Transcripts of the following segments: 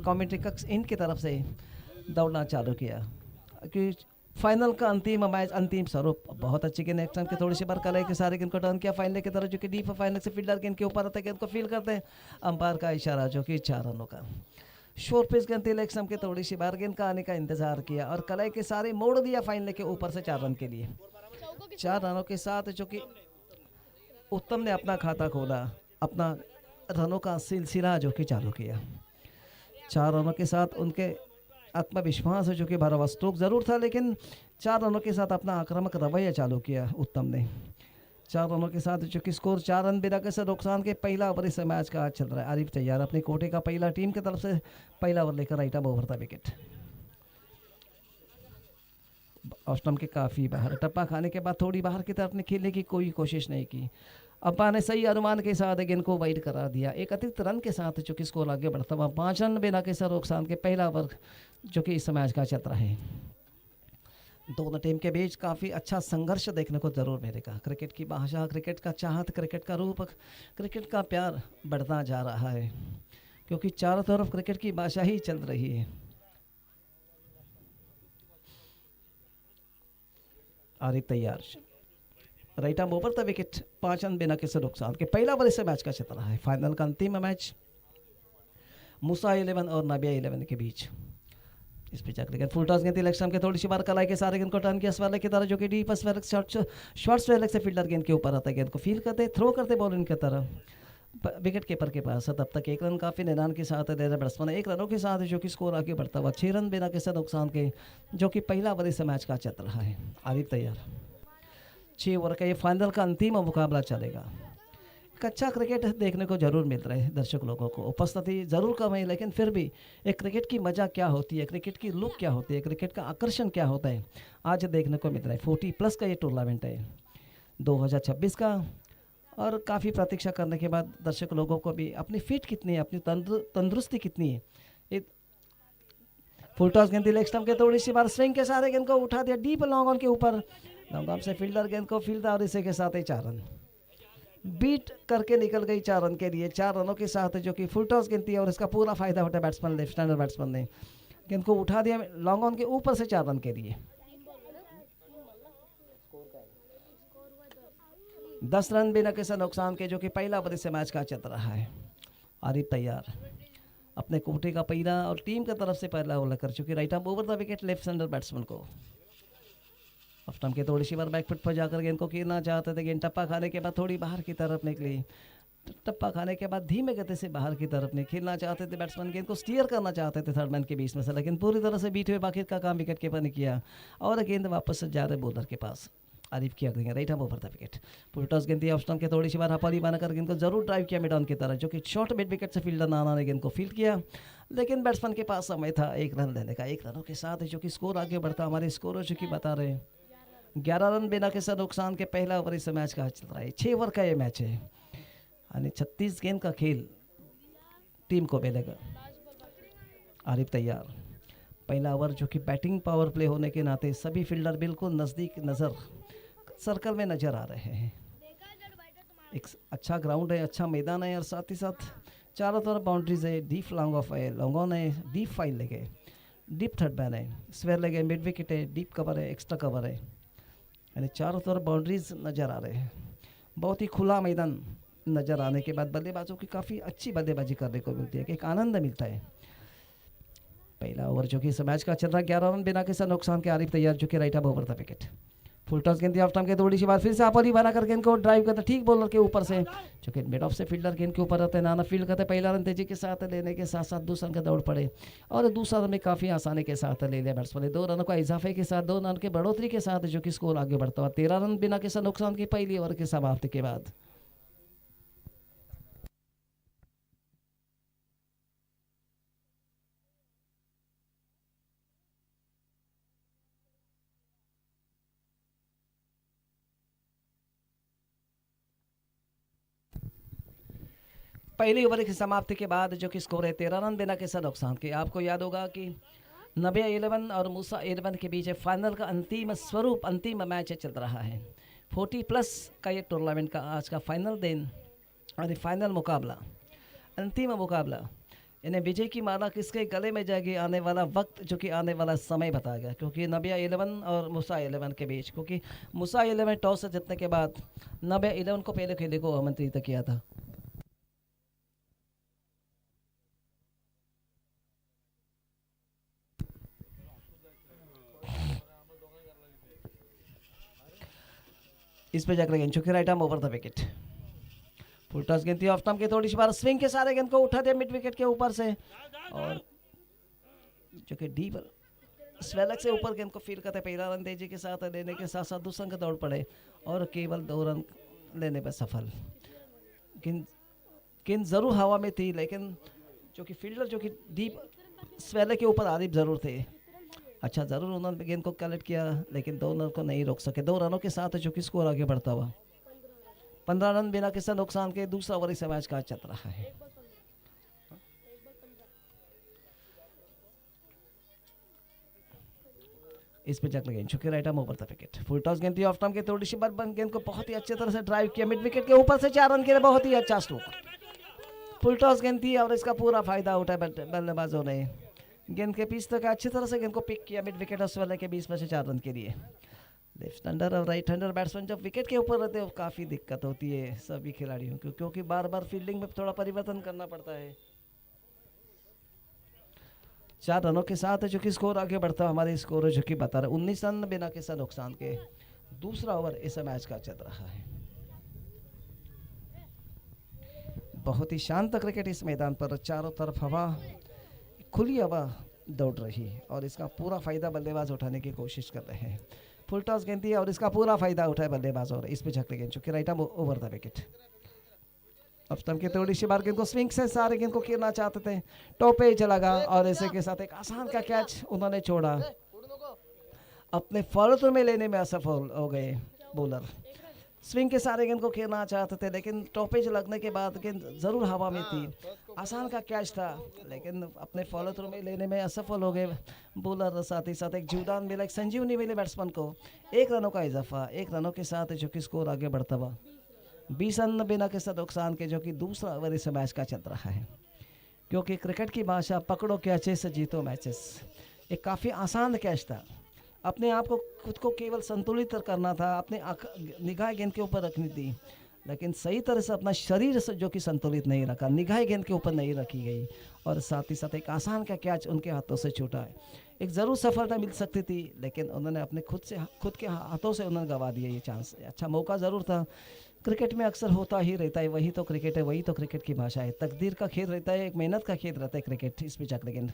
Commentary कक्ष इनकी तरफ से दौड़ना चालू किया कि फाइनल का अंतिम मैच, अंतिम स्वरूप। बहुत अच्छी गेंद एक्शन के थोड़ी सी बार कलाई के सारे गेंद को टर्न किया फाइनल की तरफ, जो कि डीप फाइनल से फील्डर गेंद के ऊपर आते गेंद को फील करते हैं। अंपायर का इशारा जो कि 4 रनों का। शोर पिच गेंद इलेक्शन के थोड़ी सी बार गेंद का आने का इंतजार किया और कलाई के सारे मोड़ दिया फाइनल के ऊपर से 4 रन के लिए। 4 रनों के साथ जो कि उत्तम ने अपना खाता खोला, अपना रनों का सिलसिला जो कि चालू किया। 4 रनों के साथ उनके आत्मविश्वास है जो कि भरा स्ट्रोक जरूर था, लेकिन 4 रनों के साथ अपना आक्रामक रवैया चालू किया उत्तम ने। 4 रनों के साथ जो कि स्कोर 4 रन बिना किसी नुकसान के पहला ओवर इस मैच का आज चल रहा है। आरिफ तैयार अपने कोटे का पहला टीम की तरफ से पहला ओवर लेकर राइट ओवर था विकेट। ऑस्टम के काफ़ी बाहर, टप्पा खाने के बाद थोड़ी बाहर की तरफ ने खेलने की कोई कोशिश नहीं की। अब्बा ने सही अनुमान के साथ गेंद को वाइड करा दिया। एक अतिरिक्त रन के साथ चूंकि स्कोर आगे बढ़ता हुआ 5 रन बिना किसी नुकसान के पहला ओवर जो कि इस मैच का चल रहा है। दोनों टीम के बीच काफ़ी अच्छा संघर्ष देखने को जरूर मिलेगा। क्रिकेट की भाषा, क्रिकेट का चाहत, क्रिकेट का रूप, क्रिकेट का प्यार बढ़ता जा रहा है, क्योंकि चारों तरफ क्रिकेट की भाषा ही चल रही है। आरिफ तैयार राइट आर्म ओवर था विकेट। 5 रन बिना किसी नुकसान के पहला ओवर इस मैच का चल रहा है। फाइनल का अंतिम मैच मूसा 11 और नाबिया 11 के बीच। इस पे जाकर फुल टॉस गेंद इलेक्शन के थोड़ी सी बार कलाई के सारे गेंद को टर्न किया स्वेलर की तरह, जो कि डीप शॉर्ट स्वेलर से फील्डर गेंद के ऊपर आता है। गेंद को फील करते, थ्रो करते बॉलिंग की तरह विकेट कीपर के पास। तब तक 1 रन काफ़ी निदान के साथ दे रहे बैट्समैन 1 रनों के साथ जो कि स्कोर आगे बढ़ता हुआ 6 रन बिना किसी नुकसान के जो कि पहला ओवर इस मैच का चल रहा है। आरिफ तैयार 6 ओवर का ये फाइनल का अंतिम मुकाबला चलेगा। एक अच्छा क्रिकेट देखने को जरूर मिल रहा है दर्शक लोगों को। उपस्थिति जरूर कम है, लेकिन फिर भी एक क्रिकेट की मजा क्या होती है, क्रिकेट की लुक क्या होती है, क्रिकेट का आकर्षण क्या होता है, आज देखने को मिल रहा है। 40+ का ये टूर्नामेंट है 2026 का, और काफ़ी प्रतीक्षा करने के बाद दर्शक लोगों को भी अपनी फिट कितनी है, अपनी तंदुरुस्ती कितनी है। फुल टॉस गेंद लेग स्टंप के थोड़ी सी बार स्विंग के सारे गेंद को उठा दिया डीप लॉन्ग ऑन के ऊपर। लॉन्ग ऑन से फील्डर गेंद को फील्ड और इसी के साथ ही 4 रन बीट करके निकल गई 4 रन के लिए। 4 रनों के साथ जो कि फुल टॉस गेंद थी और इसका पूरा फायदा उठा बैट्समैन, लेफ्ट हैंडर बैट्समैन ने गेंद को उठा दिया लॉन्ग ऑन के ऊपर से 4 रन के लिए। 10 रन बिना किसी नुकसान के जो कि पहला ओवर इस मैच का चल रहा है। आरिफ तैयार अपने कोटे का पहला और टीम की तरफ से पहला ओवर कर चुकी। Right arm over the wicket left hander batsman को। ऑफ टर्म के थोड़ी सी बार बैकफुट पर जाकर गेंद को गिरना चाहते थे। गेंद टप्पा खाने के बाद थोड़ी बाहर की तरफ निकली। टप्पा खाने के बाद धीमे गति से बाहर की तरफ नहीं खेलना चाहते थे बैट्समैन, गेंद को स्टीयर करना चाहते थे थर्ड मैन के बीच में से, लेकिन पूरी तरह से बीट हुए बाकी का काम विकेट कीपर ने किया और गेंद वापस जा रहे बॉलर के पास। आरिफ किया गेंद राइट आर्म ओवर था विकेट। फुल टॉस गेंद थी ऑफ स्टंप के थोड़ी सी बार हपाली बनाकर गेंद को जरूर ड्राइव किया मिड ऑन की तरह, जो कि शॉर्ट मिड विकेट से फील्डर नाना ने गेंद को फील्ड किया, लेकिन बैट्समैन के पास समय था 1 रन लेने का। 1 रनों के साथ जो कि स्कोर आगे बढ़ता, हमारे स्कोर जो कि बता रहे 11 रन बिना किसी नुकसान के पहला ओवर इस मैच का चल रहा है। 6 ओवर का ये मैच है यानी 36 गेंद का खेल टीम को मिलेगा। आरिफ तैयार पहला ओवर जो कि बैटिंग पावर प्ले होने के नाते सभी फील्डर बिल्कुल नज़दीक नज़र सर्कल में नजर आ रहे हैं। एक अच्छा ग्राउंड है, अच्छा मैदान है और साथ ही साथ चारों तरफ बाउंड्रीज है। डीप लॉन्ग ऑफ है, लॉन्ग ऑन है, डीप फाइल लगे, डीप थर्ड मैन है, स्वेयर लगे, मिड विकेट है, डीप कवर है, एक्स्ट्रा कवर है, यानी चारों तरफ बाउंड्रीज नज़र आ रहे हैं। बहुत ही खुला मैदान नज़र आने के बाद बल्लेबाजों की काफ़ी अच्छी बल्लेबाजी करने को मिलती है कि एक आनंद मिलता है। पहला ओवर जो कि इस मैच का चल रहा है 11 रन बिना किसी नुकसान के। आरिफ तैयार जो कि राइट आर्म ओवर था विकेट। फुल टॉस गेंद ऑफ टाइम के थोड़ी सी बार फिर से आपली बना कर गेंद को ड्राइव करता ठीक बॉलर के ऊपर से, जो कि मिड ऑफ से फील्डर गेंद के ऊपर रहते हैं। नाना फील्ड करते पहला रन तेजी के साथ लेने के साथ साथ दूसरा रन का दौड़ पड़े और दूसरा रन में काफ़ी आसानी के साथ ले लिया बैट्समैन ने। 2 रनों का इजाफे के साथ 2 रन के बढ़ोतरी के साथ जो कि स्कोर आगे बढ़ता हुआ 13 रन बिना किसी नुकसान की पहली ओवर की समाप्ति के बाद। पहली ओवर की समाप्ति के बाद जो कि स्कोर है 13 रन बिना किसी नुकसान के। आपको याद होगा कि नबिया 11 और मूसा 11 के बीच फाइनल का अंतिम स्वरूप, अंतिम मैच चल रहा है। 40+ का ये टूर्नामेंट का आज का फाइनल दिन और फाइनल मुकाबला, अंतिम मुकाबला इन्हें विजय की माला किसके गले में जाएगी, आने वाला वक्त जो कि आने वाला समय बताएगा, क्योंकि नबिया 11 और मूसा 11 के बीच, क्योंकि मूसा 11 टॉस से जीतने के बाद नबिया 11 को पहले खेलने को आमंत्रित किया था। इस पे जाकर गेंद चुकी, right arm over the wicket. Full toss गेंद थी, ऑफ टर्म की थोड़ी सी बार स्विंग के सारे गेंद को उठा दिया मिड विकेट के ऊपर से, और जो कि डीप स्वेलक से ऊपर गेंद को फील करते पहला रन तेजी के साथ लेने के साथ साथ दूसरा का दौड़ पड़े और केवल 2 रन लेने पर सफल। गेंद गेंद जरूर हवा में थी, लेकिन जो कि फील्डर जो कि डीप स्वेलक के ऊपर आरिफ जरूर थे। अच्छा, जरूर उन्होंने गेंद को कलेक्ट किया, लेकिन 2 रन को नहीं रोक सके। 2 रनों के साथ जो कि स्कोर आगे बढ़ता हुआ 15 रन बिना किसी नुकसान के दूसरा ओवर इस मैच का चल रहा है। इस पे जग गेंद चुके, right arm over the wicket. Full toss गेंद थी, ऑफ टर्म के थोड़ी सी बन गेंद को बहुत ही अच्छे तरह से ड्राइव किया मिड विकेट के ऊपर से, 4 रन के लिए बहुत ही अच्छा स्ट्रोक। फुल टॉस गेंद थी और इसका पूरा फायदा उठाया बल्लेबाजों ने। गेंद के पीछे तक अच्छी तरह से गेंद को पिक किया मिड विकेट और स्वेलर के बीच में से 4 रन के लिए। लेफ्ट हैंडर और राइट हैंडर बैट्समैन जब विकेट के ऊपर रहते हैं काफ़ी दिक्कत होती है सभी खिलाड़ियों को, क्योंकि बार बार फील्डिंग में थोड़ा परिवर्तन करना पड़ता है। 4 रनों के साथ जो कि स्कोर आगे बढ़ता, हमारे स्कोर जो कि बता रहे 19 रन बिना किसी नुकसान के दूसरा ओवर इस मैच का चल रहा है। बहुत ही शांत क्रिकेट इस मैदान पर, चारों तरफ हवा, खुली हवा दौड़ रही और इसका पूरा फायदा बल्लेबाज उठाने की कोशिश कर रहे हैं। फुल टॉस गेंद थी और इसका पूरा फायदा उठाए बल्लेबाज और इस पे झकले गेंद चुके, right arm over the wicket. अब स्टंप के थोड़ी सी बार गेंद को स्विंग से सारे गेंद को गिरना चाहते थे, टोपे लगा और इसी के साथ एक आसान का कैच उन्होंने छोड़ा, अपने फॉलो में लेने में असफल हो गए बॉलर। स्विंग के सारे गेंद को खेलना चाहते थे, लेकिन टॉपेज लगने के बाद गेंद जरूर हवा में थी, आसान का कैच था, लेकिन अपने फॉलो थ्रू में लेने में असफल हो गए बॉलर। साथ ही साथ एक जीवदान मिला, एक संजीवनी मिली बैट्समैन को, 1 रनों का इजाफा, 1 रनों के साथ जो कि स्कोर आगे बढ़ता हुआ 20 रन बिना किसी नुकसान के, जो कि दूसरा ओवर इस मैच का चल रहा है। क्योंकि क्रिकेट की भाषा पकड़ो कैचेस जीतो मैचेस, एक काफ़ी आसान कैच था, अपने आप को खुद को केवल संतुलित करना था, अपने निगाह गेंद के ऊपर रखनी थी, लेकिन सही तरह से अपना शरीर से जो कि संतुलित नहीं रखा, निगाह गेंद के ऊपर नहीं रखी गई और साथ ही साथ एक आसान का कैच उनके हाथों से छूटा है। एक ज़रूर सफलता मिल सकती थी, लेकिन उन्होंने अपने खुद के हाथों से उन्होंने गंवा दिया ये चांस। अच्छा मौका ज़रूर था, क्रिकेट में अक्सर होता ही रहता है, वही तो क्रिकेट है, वही तो क्रिकेट की भाषा है, तकदीर का खेल रहता है, एक मेहनत का खेल रहता है क्रिकेट। इस पिच गेंद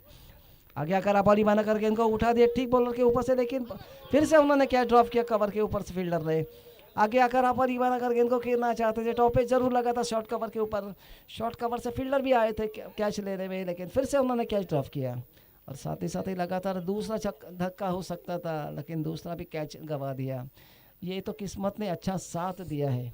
आगे आकर अपारी माना करके इनको उठा दिया ठीक बॉलर के ऊपर से, लेकिन फिर से उन्होंने क्या ड्रॉप किया, कवर के ऊपर से फील्डर रहे, आगे आकर अपारी माना करके इनको खेलना चाहते थे, टॉपेज जरूर लगा था शॉर्ट कवर के ऊपर, शॉर्ट कवर से फील्डर भी आए थे कैच लेने में, लेकिन फिर से उन्होंने कैच ड्रॉप किया और साथ ही लगातार दूसरा धक्का हो सकता था, लेकिन दूसरा भी कैच गंवा दिया। ये तो किस्मत ने अच्छा साथ दिया है।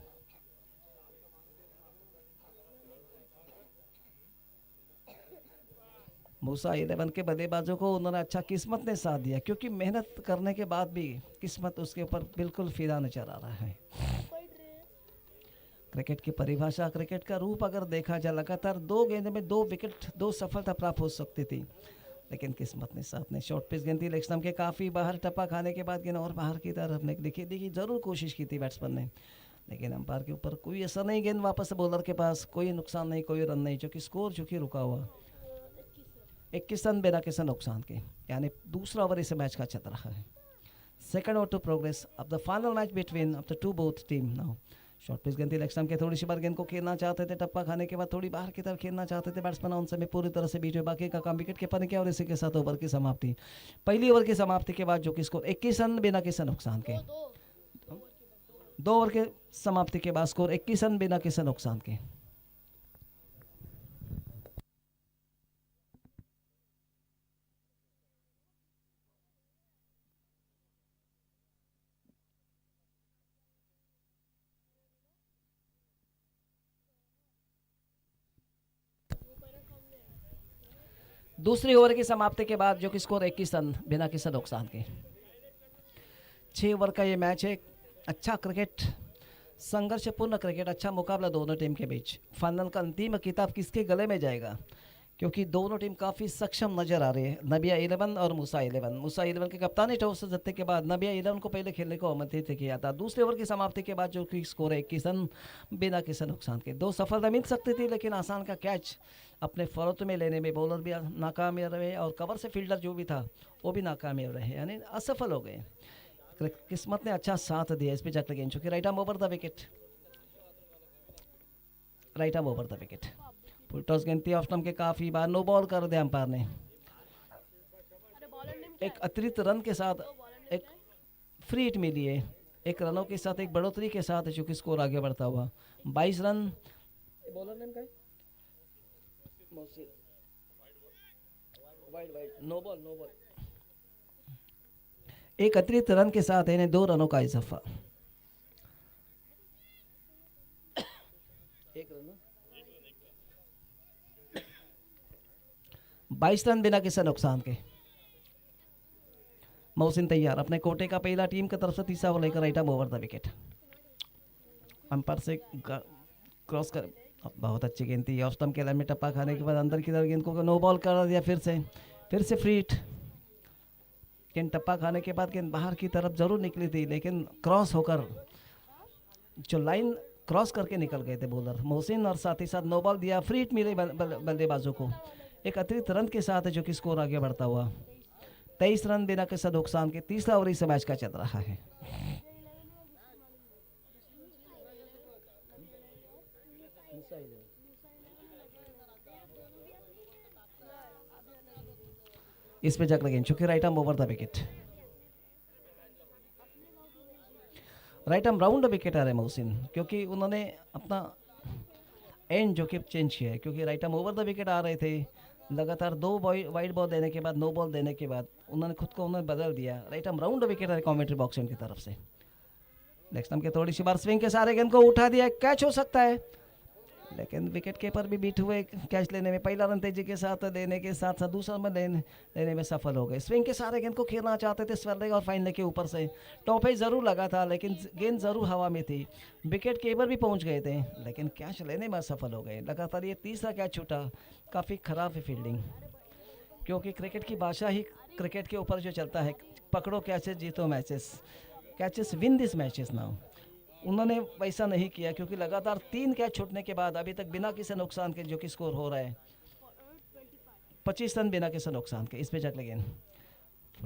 मूसा 11 के बल्लेबाजों को उन्होंने अच्छा किस्मत ने साथ दिया, क्योंकि मेहनत करने के बाद भी किस्मत उसके ऊपर बिल्कुल फिदा नजर आ रहा है। क्रिकेट की परिभाषा, क्रिकेट का रूप अगर देखा जाए, लगातार 2 गेंद में 2 विकेट, 2 सफलता प्राप्त हो सकती थी, लेकिन किस्मत ने साथ नहीं। शॉर्ट पिच गेंद थी, लेग स्टंप के काफ़ी बाहर टप्पा खाने के बाद गेंद और बाहर की तरफ निकली की जरूर कोशिश की थी बैट्समैन ने, लेकिन अंपायर के ऊपर कोई असर नहीं, गेंद वापस बॉलर के पास, कोई नुकसान नहीं, कोई रन नहीं, जो कि स्कोर जो कि रुका हुआ 21 रन बिना किसी नुकसान के, यानी दूसरा ओवर इस मैच का चल रहा है। Second over to progress of the final match between of the two both team now. Short pitch गेंद लेग स्टंप के थोड़ी सी बार गेंद को खेलना चाहते थे, टप्पा खाने के बाद थोड़ी बाहर की तरफ खेलना चाहते थे बैट्समैन, उन समय पूरी तरह से बीच में, बाकी का काम विकेट कीपर ने किया और इसी के साथ ओवर की समाप्ति। पहली ओवर की समाप्ति के बाद जो कि स्कोर 21 रन बिना किसी नुकसान के, 2 ओवर के समाप्ति के बाद स्कोर 21 रन बिना किसी नुकसान के। दूसरी ओवर की समाप्ति के बाद जो कि स्कोर 21 रन बिना किसी नुकसान के। 6 ओवर का ये मैच है, अच्छा क्रिकेट, संघर्षपूर्ण क्रिकेट, अच्छा मुकाबला दोनों टीम के बीच। फाइनल का अंतिम किताब किसके गले में जाएगा, क्योंकि दोनों टीम काफ़ी सक्षम नजर आ रही है। नबिया 11 और मूसा 11। मूसा 11 के कप्तानी टॉस जीतने के बाद नबिया 11 को पहले खेलने को आमंत्रित किया था। दूसरे ओवर की समाप्ति के बाद जो कि स्कोर है 21 रन बिना किसी नुकसान के। 2 सफलता मिल सकती थी, लेकिन आसान का कैच अपने फौरत में लेने में बॉलर भी नाकामयाब रहे और कवर से फील्डर जो भी था वो भी नाकामयाब रहे, यानी असफल हो गए। किस्मत ने अच्छा साथ दिया इस पे जाकर गेंद, चूंकि right arm over the wicket, right arm over the wicket. Full toss गिनती ऑफ स्टंप के काफी बार नो बॉल कर दिया अंपायर ने। एक अतिरिक्त रन के साथ एक फ्री हिट मिली है, एक रनों के साथ एक बढ़ोतरी के साथ चूंकि स्कोर आगे बढ़ता हुआ 22 रन। बॉलर नेम क्या है? Wide wide, no ball no ball. एक अतिरिक्त रन के साथ इन्हें 2 रनों का इजाफा। एक रन 22 रन बिना किसी नुकसान के। मोहसिन तैयार, अपने कोटे का पहला टीम की तरफ से तीसरा ओवर लेकर right arm over the wicket. Umpire से क्रॉस कर, बहुत अच्छी गेंद थी। ऑफ स्टंप के लाइन में टप्पा खाने के बाद अंदर की तरफ गेंद को नो बॉल कर दिया। फिर से फ्री हिट। गेंद टप्पा खाने के बाद गेंद बाहर की तरफ जरूर निकली थी, लेकिन क्रॉस होकर जो लाइन क्रॉस करके निकल गए थे बॉलर मोहसिन, और साथ ही साथ नो बॉल दिया। फ्री हिट मिले बल्लेबाजों को एक अतिरिक्त रन के साथ, जो कि स्कोर आगे बढ़ता हुआ 23 रन बिना किसी नुकसान के। तीसरा ओवर इस मैच का चल रहा है। इस पे जग लगे चूंकि right arm over the wicket, right arm round wicket आ रहे मोहसिन, क्योंकि उन्होंने अपना एंड जो कि चेंज किया है। क्योंकि right arm over the wicket आ रहे थे, लगातार 2 वाइड बॉल देने के बाद, नो बॉल देने के बाद उन्होंने खुद को बदल दिया। राइट आर्म राउंड विकेट है कॉमेंट्री बॉक्स की तरफ से। नेक्स्ट टाइम के थोड़ी सी बार स्विंग के सारे गेंद को उठा दिया, कैच हो सकता है, लेकिन विकेट कीपर भी बीट हुए कैच लेने में। पहला रन तेजी के साथ लेने के साथ साथ दूसरा रन लेने में सफल हो गए। स्विंग के सारे गेंद को खेलना चाहते थे स्वर्लेग और फाइनल के ऊपर से। टॉप एज जरूर लगा था, लेकिन गेंद जरूर हवा में थी। विकेट कीपर भी पहुंच गए थे, लेकिन कैच लेने में असफल हो गए। लगातार ये तीसरा कैच छूटा, काफ़ी खराब है फील्डिंग, क्योंकि क्रिकेट की भाषा ही क्रिकेट के ऊपर जो चलता है, पकड़ो कैचेस जीतो matches, catches win this matches now. उन्होंने वैसा नहीं किया, क्योंकि लगातार 3 कैच छूटने के बाद अभी तक बिना किसी नुकसान के जो कि स्कोर हो रहा है 25 रन बिना किसी नुकसान के। इस पे जग लगे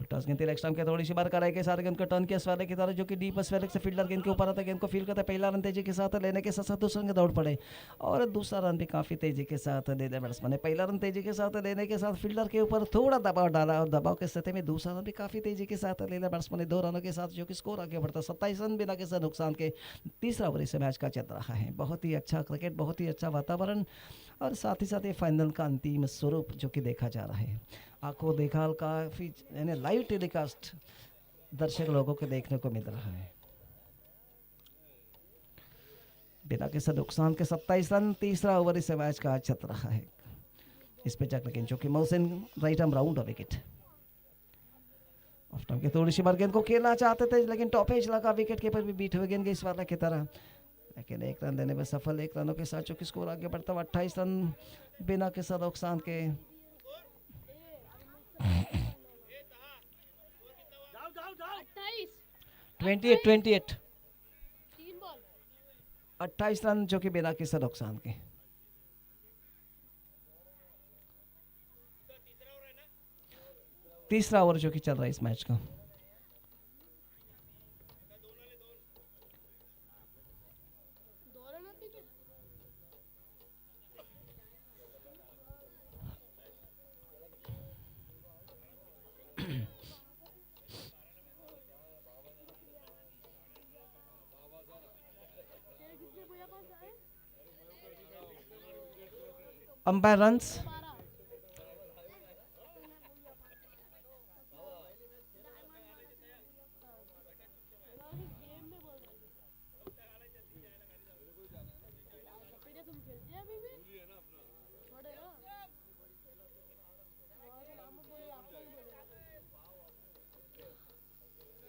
टॉस गिनती नेक्स्ट टाइम के थोड़ी सी बार कराई के सारे गेंद को टर्न किया स्वेलिक की तरह, जो कि डीप स्वेलिक से फील्डर गेंद के ऊपर आता, गेंद को फील करता। पहला रन तेजी के साथ लेने के साथ साथ दूसरा रन दौड़ पड़े, और दूसरा रन भी काफ़ी तेजी के साथ ले लिया बैट्समैन ने। पहला रन तेजी के साथ लेने के साथ फील्डर के ऊपर थोड़ा दबाव डाला, और दबाव के स्थिति में दूसरा रन भी काफ़ी तेजी के साथ ले लिया बैट्समैन ने 2 रनों के साथ, जो कि स्कोर आगे बढ़ता 27 रन बिना किसी नुकसान के। तीसरा ओवर इस मैच का चल रहा है। बहुत ही अच्छा क्रिकेट, बहुत ही अच्छा वातावरण, और साथ ही साथ ये फाइनल का अंतिम स्वरूप जो कि देखा जा रहा है। आंखों देखा काफ़ी, यानी लाइव टेलीकास्ट दर्शक लोगों को देखने को मिल रहा है। बिना किसी नुकसान के 27 रन, तीसरा ओवर इस मैच का चल रहा है। इस पे जग लेकिन चूंकि Mohsin right arm round wicket. Of time के थोड़ी सी बार गेंद को खेलना चाहते थे, लेकिन टॉप एज लगा, विकेट कीपर भी बीट हुए गेंद के इस वाला की तरह, लेकिन 1 रन देने में सफल। 1 रनों के साथ चूंकि स्कोर आगे बढ़ता हुआ 28 रन बिना किसी नुकसान के। 28 28 रन जो कि बिना किसी नुकसान के। तीसरा ओवर जो कि चल रहा है इस मैच का। Umpire runs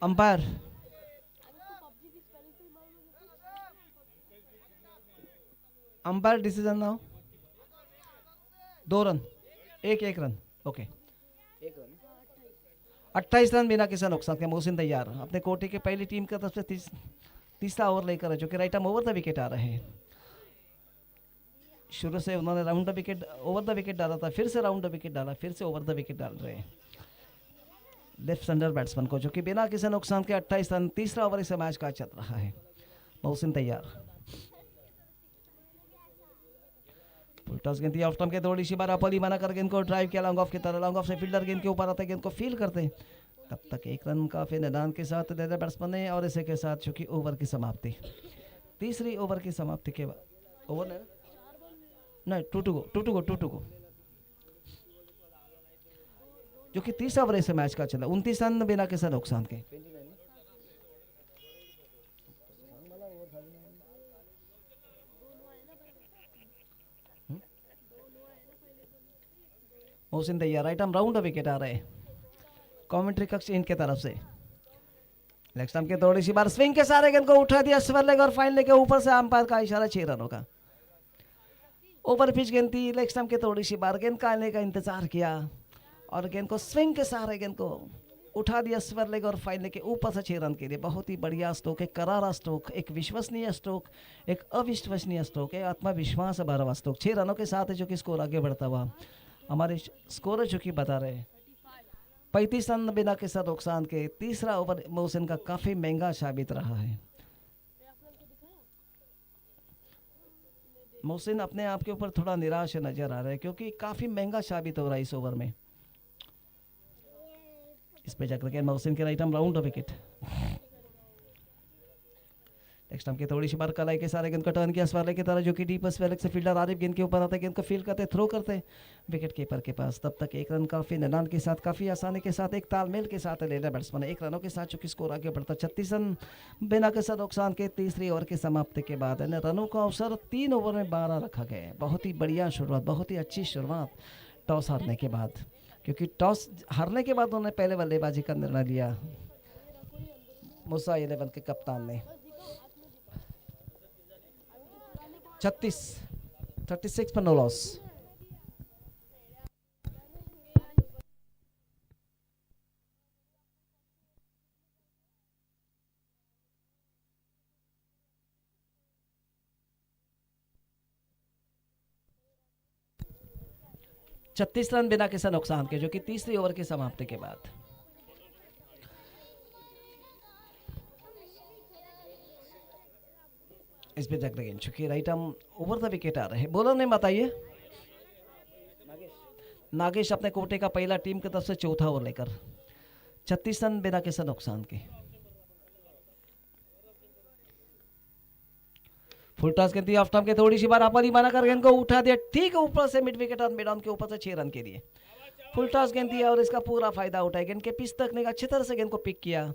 umpire umpire decision now 2 run. एक रन। ओके, 28 रन बिना किसी नुकसान के मोहसिन तैयार अपने कोटे के पहली टीम की तरफ से तीसरा ओवर लेकर है, जो कि right arm over the wicket आ रहे हैं। शुरू से उन्होंने round the wicket over the wicket डाला था, फिर से राउंड द विकेट डाला, फिर से ओवर द विकेट डाल रहे हैं लेफ्ट हैंडर बैट्समैन को, जो कि बिना किसी नुकसान के 28 रन, तीसरा ओवर इस मैच का चल रहा है। मोहसिन तैयार, टॉस गेंद ऑफ टर्म के थोड़ी सी बार अपली मना कर गेंद को ड्राइव किया लॉन्ग ऑफ की तरह, लॉन्ग ऑफ से फील्डर गेंद के ऊपर आता है, गेंद को फील करते, तब तक एक रन काफी निदान के साथ दे दे बैट्समैन ने, और इसी के साथ चूंकि ओवर की समाप्ति, तीसरी ओवर की समाप्ति के बाद ओवर नहीं 2 को जो कि तीसरा ओवर इस मैच का चला, 29 रन बिना किसी नुकसान के। मोहसिन तैयार, राइट आर्म राउंड विकेट आ रहे हैं कमेंट्री कक्ष इनके तरफ से। लेग स्टंप के थोड़ी सी बार स्विंग के सारे गेंद को उठा दिया स्वर लेग और फाइन लेग के ऊपर से अंपायर का इशारा, 6 रनों का। ओवर पिच गेंद थी, लेग स्टंप के थोड़ी सी बार गेंद काटने का इंतजार किया और गेंद को स्विंग के सहारे गेंद को उठा दिया स्वर लेग और फाइन लेग के ऊपर से 6 रन के लिए। बहुत ही बढ़िया स्ट्रोक, एक करारा स्ट्रोक, एक विश्वसनीय स्ट्रोक, एक अविश्वसनीय स्ट्रोक, एक आत्मविश्वास भरा हुआ स्ट्रोक। 6 रनों के साथ है जो कि स्कोर आगे बढ़ता हुआ हमारे स्कोर जो कि बता रहे 35 रन बिना किसी नुकसान के। तीसरा ओवर मोहसिन का काफी महंगा साबित रहा है। मोहसिन अपने आप के ऊपर थोड़ा निराश नजर आ रहा है क्योंकि काफी महंगा साबित हो रहा है इस ओवर में। इस पे जाकर के मोहसिन के right arm round wicket, next time के थोड़ी सी बार कलाई के सारे गेंद को टर्न किया स्वाले की तरह, जो कि डीप स्वेलेक्ट से फील्डर आरिफ गेंद के ऊपर आते, गेंद को फील करते, थ्रो करते विकेट कीपर के पास। तब तक 1 रन काफी निदान के साथ, काफी आसानी के साथ, एक तालमेल के साथ ले रहा बैट्समैन 1 रनों के साथ, चूंकि स्कोर आगे बढ़ता 36 रन बिना किसी नुकसान के। तीसरी ओवर की समाप्ति के बाद रनों का अवसर 3 ओवर में 12 रखा गया है। बहुत ही बढ़िया शुरुआत, बहुत ही अच्छी शुरुआत टॉस हारने के बाद, क्योंकि टॉस हारने के बाद उन्होंने पहले बल्लेबाजी का निर्णय लिया मुसा 11 के कप्तान ने। 36 पर नो लॉस। छत्तीस रन बिना किसी नुकसान के, जो कि तीसरी ओवर की समाप्ति के बाद। इस पे जग गेंद, चूंकि right arm over the wicket आ रहे हैं। बॉलर ने बताइए नागेश अपने कोटे का पहला टीम की तरफ से चौथा ओवर लेकर 36 रन बिना किसी नुकसान के। फुल टॉस गेंद थी, ऑफ टर्म के थोड़ी सी बार अपनी बना कर गेंद को उठा दिया ठीक ऊपर से मिड विकेट और मिड ऑन के ऊपर से 6 रन के लिए। फुल टॉस गेंद थी और इसका पूरा फायदा उठाया, गेंद के पिच तक ने अच्छी तरह से गेंद को पिक किया,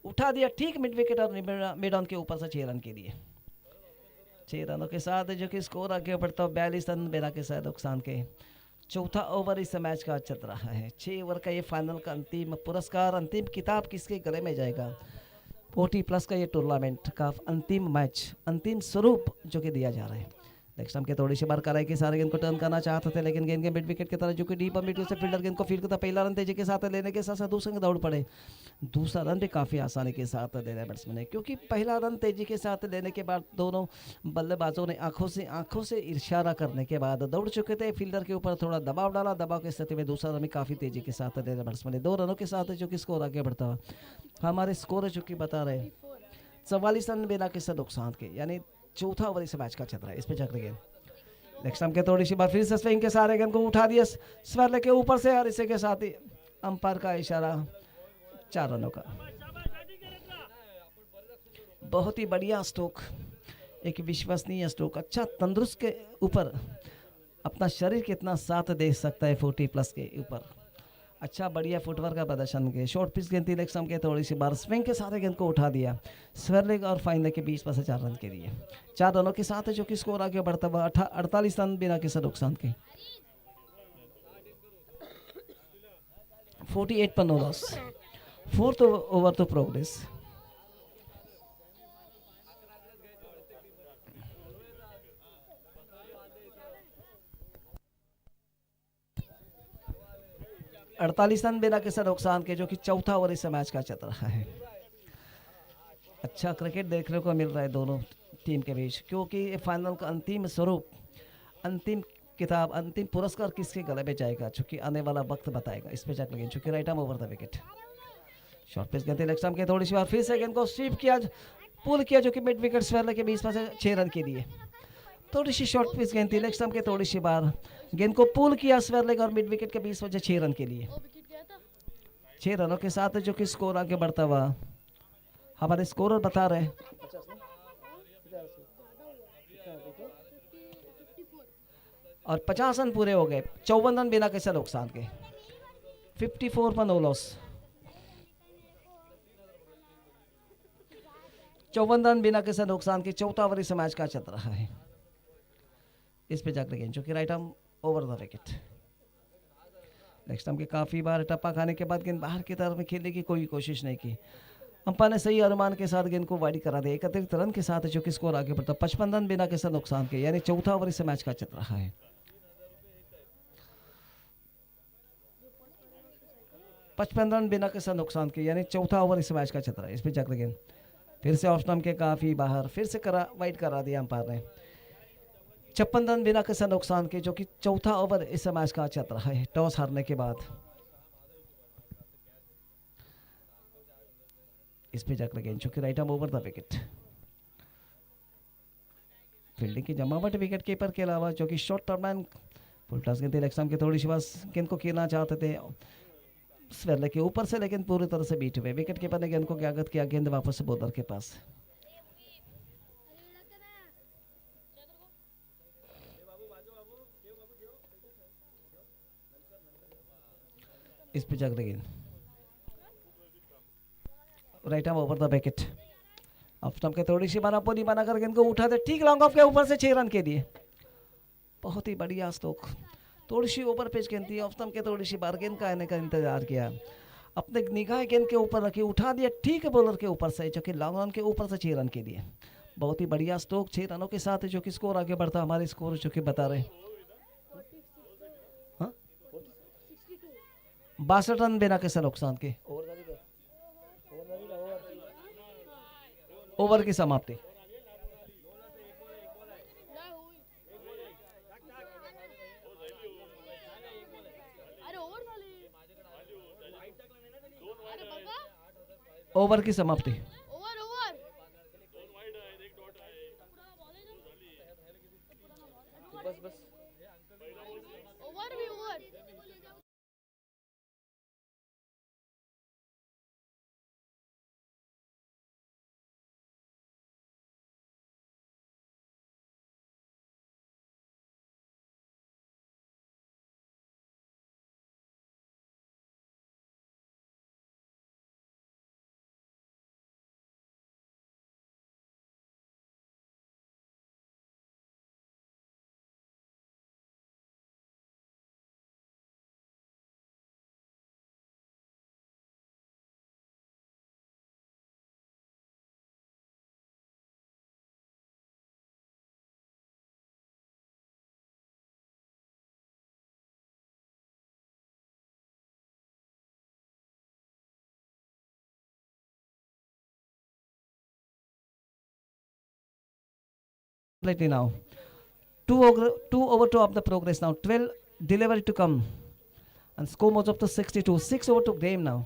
उठा दिया ठीक मिड विकेट और मिड ऑन के ऊपर से 6 रन के लिए। 6 रनों के साथ जो कि स्कोर आगे बढ़ता 42 रन बिना किसी नुकसान के। चौथा ओवर इस मैच का चल रहा है। 6 ओवर का ये फाइनल का अंतिम पुरस्कार, अंतिम किताब किसके गले में जाएगा? 40+ का ये टूर्नामेंट का अंतिम मैच, अंतिम स्वरूप जो कि दिया जा रहा है। नेक्स्ट टाइम के थोड़ी सी बार कराई के सारे गेंद को टर्न करना चाहते थे, लेकिन गेंद के मिड विकेट की तरह जो कि डीप मिड से फील्डर गेंद को फील करता, पहला रन तेजी के साथ लेने के साथ साथ दूसरे दौड़ पड़े। दूसरा रन भी काफ़ी आसानी के साथ दे रहे बैट्समैन ने, क्योंकि पहला रन तेजी के साथ लेने के बाद दोनों बल्लेबाजों ने आंखों से इशारा करने के बाद दौड़ चुके थे। फील्डर के ऊपर थोड़ा दबाव डाला, दबाव की स्थिति में दूसरा रन भी काफ़ी तेजी के साथ दे रहे बैट्समैन ने। 2 रनों के साथ जो कि स्कोर आगे बढ़ता हुआ हमारे स्कोर जो कि बता रहे 44 रन बिना किसी नुकसान के, यानी चौथा ओवर इस मैच का चल रहा है। इस पे चक्र गेंद, नेक्स्ट टाइम के थोड़ी सी बार फिर से स्विंग के सारे गेंद को उठा दिया स्वर के ऊपर से, और इसी के साथ ही अंपायर का इशारा 4 रनों का। बहुत ही बढ़िया स्ट्रोक, एक विश्वसनीय स्ट्रोक, अच्छा तंदुरुस्त के ऊपर अपना शरीर कितना साथ दे सकता है 40+ के ऊपर। अच्छा बढ़िया फुटवर्क का प्रदर्शन के, शॉर्ट पिच गेंद थी, नेक्स्ट टाइम के थोड़ी सी बार स्विंग के सारे गेंद को उठा दिया स्वर लेग और फाइन लेग के बीच में से 4 रन के लिए। 4 रनों के साथ जो कि स्कोर आगे बढ़ता हुआ 48 रन बिना किसी नुकसान के। 48 पर नो लॉस। 4th ओवर तो प्रोग्रेस। 48 रन बिना किसी नुकसान के, जो कि चौथा ओवर इस मैच का चल रहा है। अच्छा क्रिकेट देखने को मिल रहा है दोनों टीम के बीच, क्योंकि ये फाइनल का अंतिम स्वरूप, अंतिम किताब, अंतिम पुरस्कार किसके गले में जाएगा, चूंकि आने वाला वक्त बताएगा। इस पे जाकर चूंकि right arm over the wicket, short pitch गेंद लेग स्टंप के थोड़ी सी बार फिर से गेंद को स्वीप किया, पुल किया, जो कि मिड विकेट स्वेलर के बीच में से 6 रन के लिए। थोड़ी सी शॉर्ट पिच गेंद थी लेग स्टंप के, थोड़ी सी बार गेंद को पुल किया स्वेलर और मिड विकेट के बीच में से 6 रन के लिए। 6 रनों के साथ जो कि स्कोर आगे बढ़ता हुआ हमारे स्कोरर बता रहे हैं, और 50 रन पूरे हो गए, 54 रन बिना किसी नुकसान के, 54 पर नो लॉस। 54 रन बिना किसी नुकसान के, चौथा ओवर इस मैच का चल रहा है। इस पे जाकर गेंद, जो कि right arm over the wicket, next time के काफी बार टप्पा खाने के बाद गेंद बाहर की तरफ में खेलने की कोई कोशिश नहीं की। अंपायर ने सही अनुमान के साथ गेंद को वाइड करा दिया, 1 अतिरिक्त रन के साथ जो कि स्कोर आगे बढ़ता, 55 रन बिना किसी नुकसान के, यानी चौथा ओवर इस मैच का चल रहा है। 55 रन बिना किसी नुकसान के, यानी चौथा ओवर इस मैच का चल रहा है। इस पे जाकर गेंद फिर से ऑफ स्टंप के काफी बाहर, फिर से वाइड करा दिया अंपायर ने। 56 रन बिना किसी नुकसान के, जो कि चौथा ओवर इस मैच का चल रहा है टॉस हारने के बाद। इस पे जाकर गेंद, जो कि right arm over the wicket, fielding की जमावट विकेट कीपर के अलावा, जो कि short term man full toss गेंद लेग स्टंप के थोड़ी सी बस गेंद को खेलना चाहते थे स्वेलर के ऊपर से, लेकिन पूरी तरह से बीट हुए। विकेट कीपर ने गेंद को ज्ञागत किया, गेंद वापस से बॉलर के पास। इस पे जाकर गेंद right arm over the wicket, of stump के थोड़ी सी बना पोनी बनाकर गेंद को उठाते ठीक लॉन्ग ऑफ के ऊपर से 6 रन के लिए। बहुत ही बढ़िया स्ट्रोक, थोड़ी सी ओवर पिच गेंद थी, ऑफ स्टंप के थोड़ी सी बार गेंद का आने का इंतजार किया, अपने निगाह गेंद के ऊपर रखी, उठा दिया ठीक बॉलर के ऊपर से, जो कि लॉन्ग रन के ऊपर से 6 रन के लिए। बहुत ही बढ़िया स्ट्रोक, 6 रनों के साथ जो कि स्कोर आगे बढ़ता, हमारे स्कोर जो कि बता रहे 62 रन बिना किसी नुकसान के। ओवर की समाप्ति। ओवर की समाप्ति। Now 2 over 2 of the progress now, 12 delivery to come, and score moves up to 62, 6 over to game now.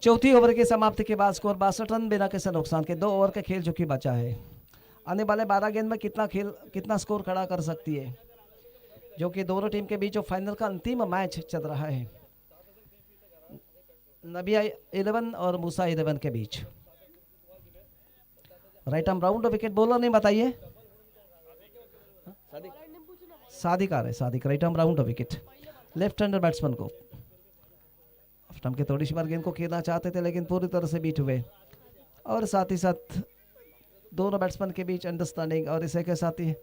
चौथी ओवर की समाप्ति के बाद स्कोर 62 रन बिना किसी नुकसान के, 2 ओवर का खेल जो कि बचा है। आने वाले 12 गेंद में कितना स्कोर खड़ा कर सकती है, जो कि दोनों टीम के बीच जो फाइनल का अंतिम मैच चल रहा है, नबिया 11 और मूसा 11 के बीच। Right arm round wicket, bowler नहीं बताइए, सादिक आ रहे Sadiq right arm round wicket left hander batsman को ऑफ स्टंप के थोड़ी सी बार गेंद को खेलना चाहते थे लेकिन पूरी तरह से बीट हुए और साथ ही साथ दोनों बैट्समैन के बीच अंडरस्टैंडिंग और इसे के साथ ही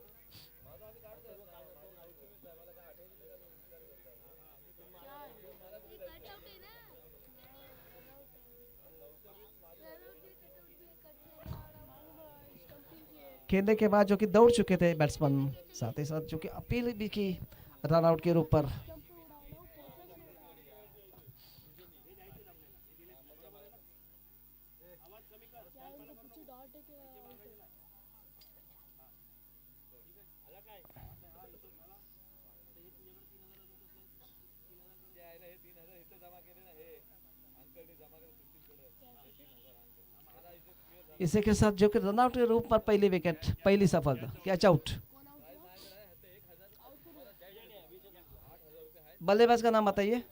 खेलने के बाद जो कि दौड़ चुके थे बैट्समैन साथ ही साथ जो कि अपील भी की रन आउट के रूप पर इसी के साथ जो कि रनआउट के रूप पर पहली विकेट पहली सफलता कैच आउट बल्लेबाज का नाम बताइए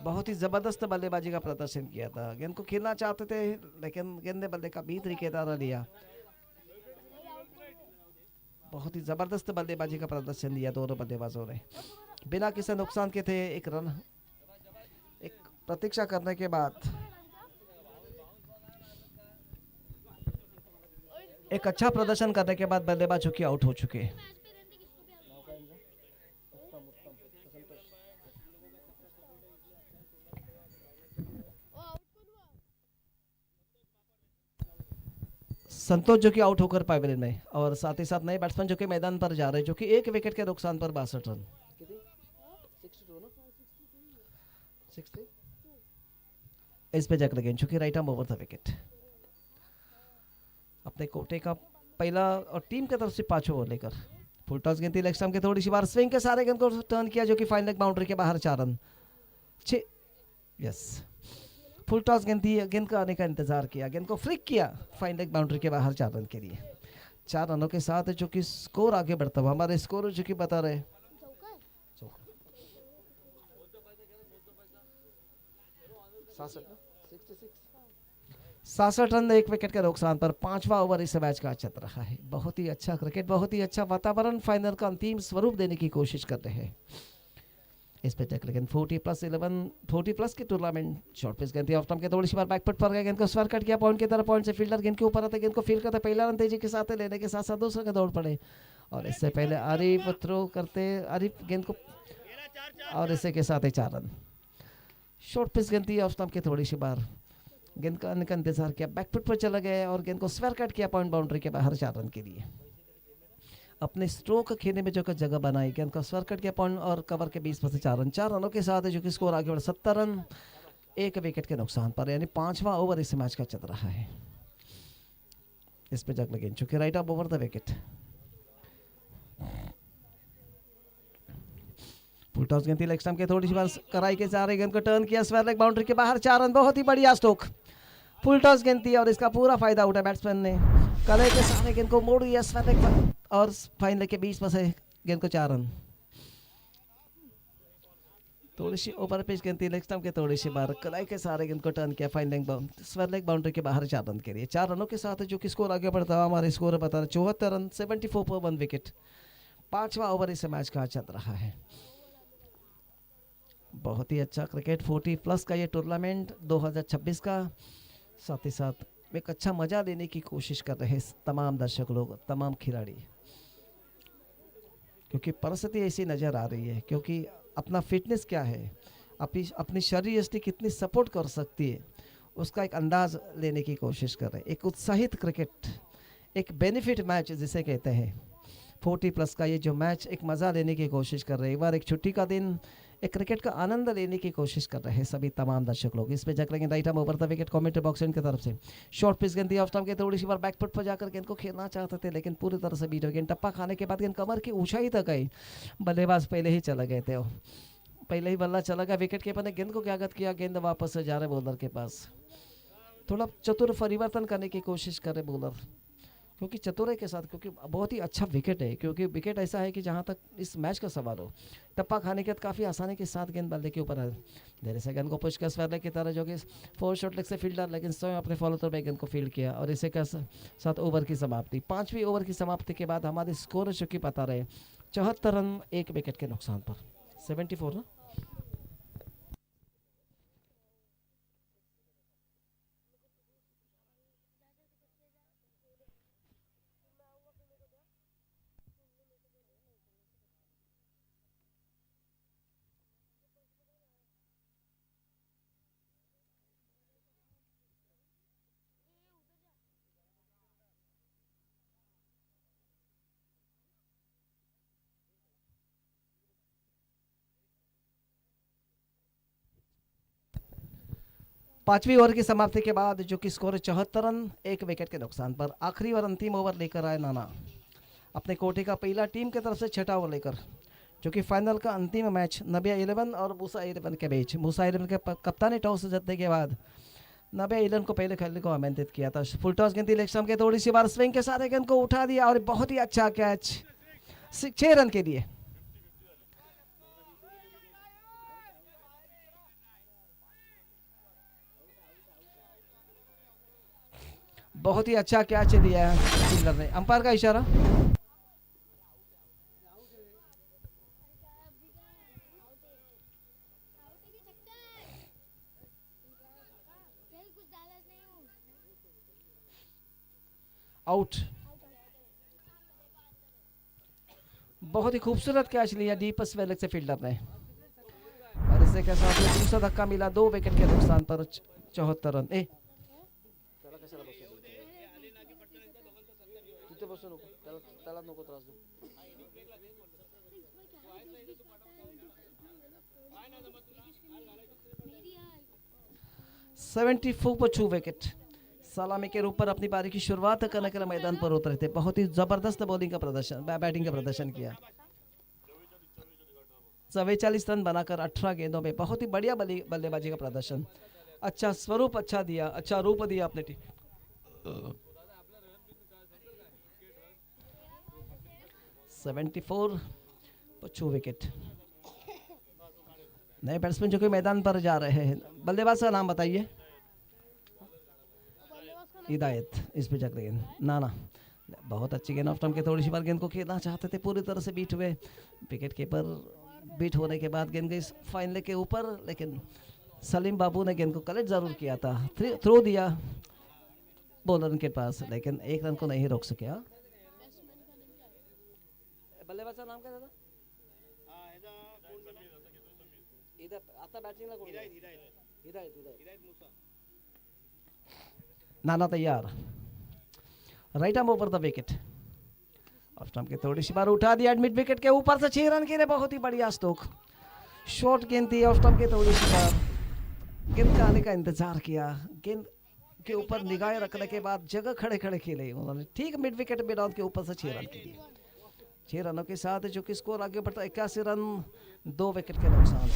बहुत ही जबरदस्त बल्लेबाजी का प्रदर्शन किया था गेंद को खेलना चाहते थे लेकिन गेंद ने बल्ले का भीतरी किनारा लिया बहुत ही जबरदस्त बल्लेबाजी का प्रदर्शन दिया दोनों बल्लेबाजों ने बिना किसी नुकसान के थे एक रन एक प्रतीक्षा करने के बाद एक अच्छा प्रदर्शन करने के बाद बल्लेबाज की आउट हो चुके संतोष जो कि आउट होकर पावेलियन में और साथ ही साथ नए बैट्समैन जो कि मैदान पर जा रहे हैं जो कि एक विकेट के नुकसान पर 62 रन इस पे जग लगे चूंकि right arm over the wicket अपने कोटे का पहला और टीम की तरफ से पांचों ओवर लेकर फुल टॉस गेंद थी लेग स्टंप के थोड़ी सी बार स्विंग के सारे गेंद को टर्न किया जो कि फाइन लेग बाउंड्री के बाहर 4 रन यस फुल टॉस गेंद थी गेंद का आने का इंतजार किया गेंद को फ्लिक किया फाइन लेग बाउंड्री के बाहर 4 रन के लिए 4 रनों के साथ जो कि स्कोर आगे बढ़ता हुआ हमारे स्कोर जो कि बता रहे 67 रन एक विकेट के नुकसान पर 5वां ओवर इस मैच का चल रहा है बहुत ही अच्छा क्रिकेट बहुत ही अच्छा वातावरण फाइनल का अंतिम स्वरूप देने की कोशिश कर रहे हैं इस पे चेक लेकिन 40 प्लस की टूर्नामेंट शॉर्ट पिच गेंद थी ऑफ स्टंप के थोड़ी सी बार बैकफुट पर गया गेंद को स्वर कट किया पॉइंट की तरफ पॉइंट से फील्डर गेंद के ऊपर आते गेंद को फील करते पहला रन तेजी के साथ लेने के साथ साथ दूसरे का दौड़ पड़े और इससे पहले आरिफ थ्रो करते आरिफ गेंद को और इसे के साथ ही 4 रन शॉर्ट पिच गेंद थी ऑफ स्टंप के थोड़ी सी बार गेंद का इंतजार किया बैकफुट पर चला गया और गेंद को स्वर कट किया पॉइंट बाउंड्री के बाहर 4 रन के लिए अपने स्ट्रोक खेलने में जो कि जगह बनाई गेंद का स्वर कट किया पॉइंट और कवर के 20 में से 4 रन 4 रनों के साथ जो कि स्कोर आगे बढ़ा 70 रन एक विकेट के नुकसान पर यानी 5वां ओवर इस मैच का चल रहा है इस पे जग लगे चूंकि right of over the wicket full toss गेंद थी लेग स्टंप के थोड़ी सी बार कराई के सारे गेंद को टर्न किया स्क्वायर लेग बाउंड्री के बाहर 4 रन बहुत ही बढ़िया स्ट्रोक फुल टॉस गेंद थी और इसका पूरा फायदा उठा बैट्समैन ने कले के सामने गेंद को मोड़ दिया स्क्वायर लेग और फाइन लेग के 20 में से गेंद को 4 रन थोड़ी सी ओवर पिच गेंद थी लेग स्टंप के थोड़ी सी बार कलाई के सारे गेंद को टर्न किया fine leg square leg boundary के बाहर 4 रन के लिए 4 रनों के साथ जो कि स्कोर आगे बढ़ता हुआ हमारे स्कोर बता रहे 74 रन 74 पर 1 विकेट 5वां ओवर इस मैच का चल रहा है बहुत ही अच्छा क्रिकेट 40 प्लस का ये टूर्नामेंट 2026 का साथ ही साथ एक अच्छा मजा लेने की कोशिश कर रहे हैं तमाम दर्शक लोग तमाम खिलाड़ी क्योंकि परिस्थिति ऐसी नज़र आ रही है क्योंकि अपना फिटनेस क्या है अपनी शरीर यष्टि कितनी सपोर्ट कर सकती है उसका एक अंदाज लेने की कोशिश कर रहे हैं एक उत्साहित क्रिकेट एक बेनिफिट मैच जिसे कहते हैं 40 प्लस का ये जो मैच एक मज़ा लेने की कोशिश कर रहे हैं एक बार एक छुट्टी का दिन एक क्रिकेट का आनंद लेने की कोशिश कर रहे हैं सभी तमाम दर्शक लोग इसमें जग लेंगे right arm over the wicket commentary box की तरफ से शॉर्ट पिच गेंद ऑफ स्टंप के थोड़ी सी बार बैकफुट पर जाकर गेंद को खेलना चाहते थे लेकिन पूरी तरह से बीट हो गेंद टप्पा खाने के बाद गेंद कमर की ऊंचाई तक आई बल्लेबाज पहले ही चला गए थे पहले ही बल्ला चला गया विकेट कीपर ने गेंद को क्या किया गेंद वापस से जा रहे बॉलर के पास थोड़ा चतुर परिवर्तन करने की कोशिश कर रहे बॉलर क्योंकि चतुराई के साथ, क्योंकि बहुत ही अच्छा विकेट है, क्योंकि विकेट ऐसा है कि जहाँ तक इस मैच का सवाल हो, टप्पा खाने के बाद काफ़ी आसानी के साथ गेंद बल्ले के ऊपर है। देर से गेंद को पुश कर स्वेरले की तरह, जो कि 4 शॉट लेग से फील्डर, लेकिन स्वयं अपने फॉलो थ्रो में गेंद को फील्ड किया और इसे के साथ ओवर की समाप्ति। 5वीं ओवर की समाप्ति के बाद हमारे स्कोर चुकी पता रहे 74 रन 1 विकेट के नुकसान पर। 74 ना। पांचवी ओवर की समाप्ति के बाद जो कि स्कोर 74 रन 1 विकेट के नुकसान पर। आखिरी और अंतिम ओवर लेकर आए नाना अपने कोटे का पहला, टीम की तरफ से छठा ओवर लेकर, जो कि फाइनल का अंतिम मैच नबिया 11 और मूसा 11 के बीच। मूसा 11 के कप्तानी टॉस जीतने के बाद नबिया 11 को पहले खेलने को आमंत्रित किया था। फुल टॉस गेंद थी, लेग स्टंप के थोड़ी सी बार स्विंग के साथ गेंद को उठा दिया और बहुत ही अच्छा कैच 6 रन के लिए। बहुत ही अच्छा कैच दिया है फील्डर ने, अंपायर का इशारा। आउट। बहुत ही खूबसूरत कैच लिया डीप स्वेलर से फील्डर ने और इसे के साथ दूसरा धक्का मिला 2 विकेट के नुकसान पर। 74 रन। नको त्रास दो। 74 पर 2 विकेट। सलामी के ऊपर अपनी पारी की शुरुआत करने के लिए मैदान पर उतरे थे। बहुत ही जबरदस्त बॉलिंग का प्रदर्शन, बैटिंग का प्रदर्शन किया। 44 रन बनाकर 18 गेंदों में बहुत ही बढ़िया बल्लेबाजी का प्रदर्शन। अच्छा स्वरूप अच्छा दिया, अच्छा रूप दिया अपने टीम। 74 पर 2 विकेट। नए बैट्समैन जो कि मैदान पर जा रहे हैं, बल्लेबाज का नाम बताइए। हिदायत इस पे चक गेंद नाना, बहुत अच्छी गेंद ऑफ स्टंप के थोड़ी सी बार गेंद को खेलना चाहते थे, पूरी तरह से बीट हुए। विकेट कीपर बीट होने के बाद गेंद गई फाइनल के ऊपर, लेकिन सलीम बाबू ने गेंद को कलेक्ट जरूर किया था, थ्रो दिया बॉलर के पास, लेकिन 1 रन को नहीं रोक सके। बल्लेबाज का नाम क्या था? इधर आता बैटिंग ला कोण? हिदायत नाना तैयार, right arm over the wicket, of stump के थोड़ी सी बार उठा दिया मिड विकेट के ऊपर से 6 रन के लिए। बहुत ही बढ़िया स्ट्रोक, शॉर्ट गेंद थी, ऑफ स्टंप के थोड़ी सी बार गेंद का आने का इंतजार किया, गेंद के ऊपर निगाहें रखने के बाद जगह खड़े खड़े खेले उन्होंने, ठीक मिड विकेट मिडाउन के ऊपर से 6 रन के लिए। 6 रनों के साथ जो कि स्कोर आगे बढ़ता 81 रन 2 विकेट के नुकसान।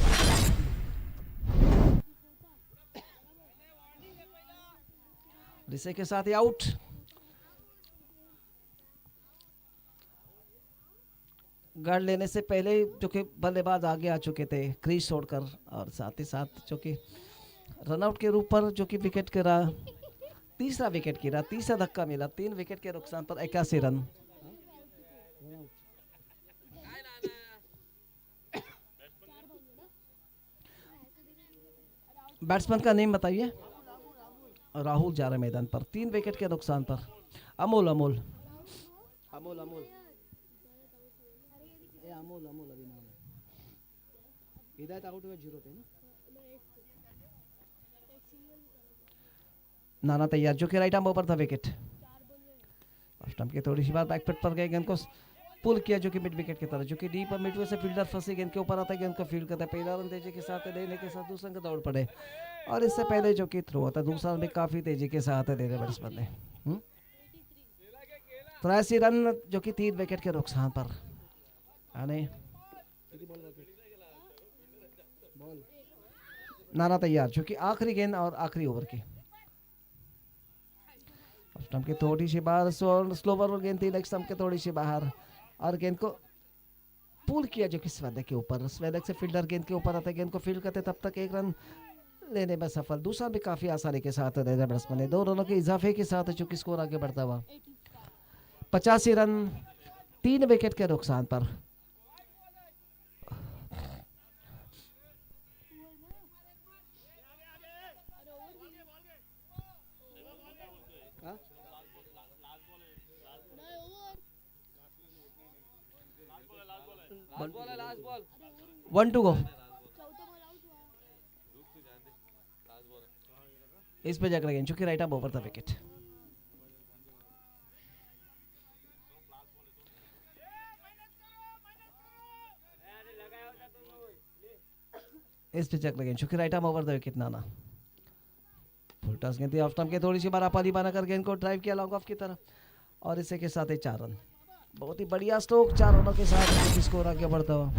जिसे के साथ ही आउट। गार्ड लेने से पहले जो कि बल्लेबाज आगे आ चुके थे क्रीज छोड़कर, और साथ ही साथ जो कि रनआउट के रूप पर जो कि विकेट गिरा, तीसरा विकेट गिरा, तीसरा धक्का मिला, 3 विकेट के नुकसान पर 81 रन। बैट्समैन का नेम बताइए। राहुल जा रहे मैदान पर, 3 विकेट के नुकसान पर। अमोल अमोल अमोल अमोल अमोल अमोल अभी नाम है। हिदायत आउट हुए 0 पे ना। नाना तैयार, जो कि राइट आर्म ओवर था विकेट, स्टंप के थोड़ी सी बार बैक फुट पर गए, गेंद को पुल किया जो कि मिड विकेट की तरह, जो कि डीप और मिडवे से फील्डर फंसी गेंद के ऊपर आता है, गेंद को फील्ड करता है। पहला रन तेजी के साथ देने के साथ दूसरा रन दौड़ पड़े, और इससे पहले जो कि थ्रो होता है, दूसरा रन भी काफी तेजी के साथ दे रहे बैट्समैन ने। 83 रन जो कि 3 विकेट के नुकसान पर। आने नाना तैयार, जो कि आखिरी गेंद और आखिरी ओवर की। स्टंप के थोड़ी सी बाहर, स्लोवर गेंद थी लेग स्टंप के थोड़ी सी बाहर, और गेंद को पुल किया जो कि स्वेदक के ऊपर। स्वेदक से फील्डर गेंद के ऊपर आते, गेंद को फील्ड करते, तब तक एक रन लेने में सफल। दूसरा भी काफी आसानी के साथ रह बैट्समैन ने 2 रनों के इजाफे के साथ चूंकि स्कोर आगे बढ़ता हुआ 85 रन 3 विकेट के नुकसान पर। One to go. इस पे जग लगे चूंकि राइट आर्म ओवर था विकेट। इस पे जग लगे चूंकि right arm over the wicket. नाना फुल टॉस गेंद थी, ऑफ स्टंप के थोड़ी सी बार पाली बनाकर गेंद को ड्राइव किया लॉन्ग ऑफ की तरफ, और इसे के साथ ही 4 रन। बहुत ही बढ़िया स्ट्रोक, 4 रनों के साथ स्कोर आगे बढ़ता हुआ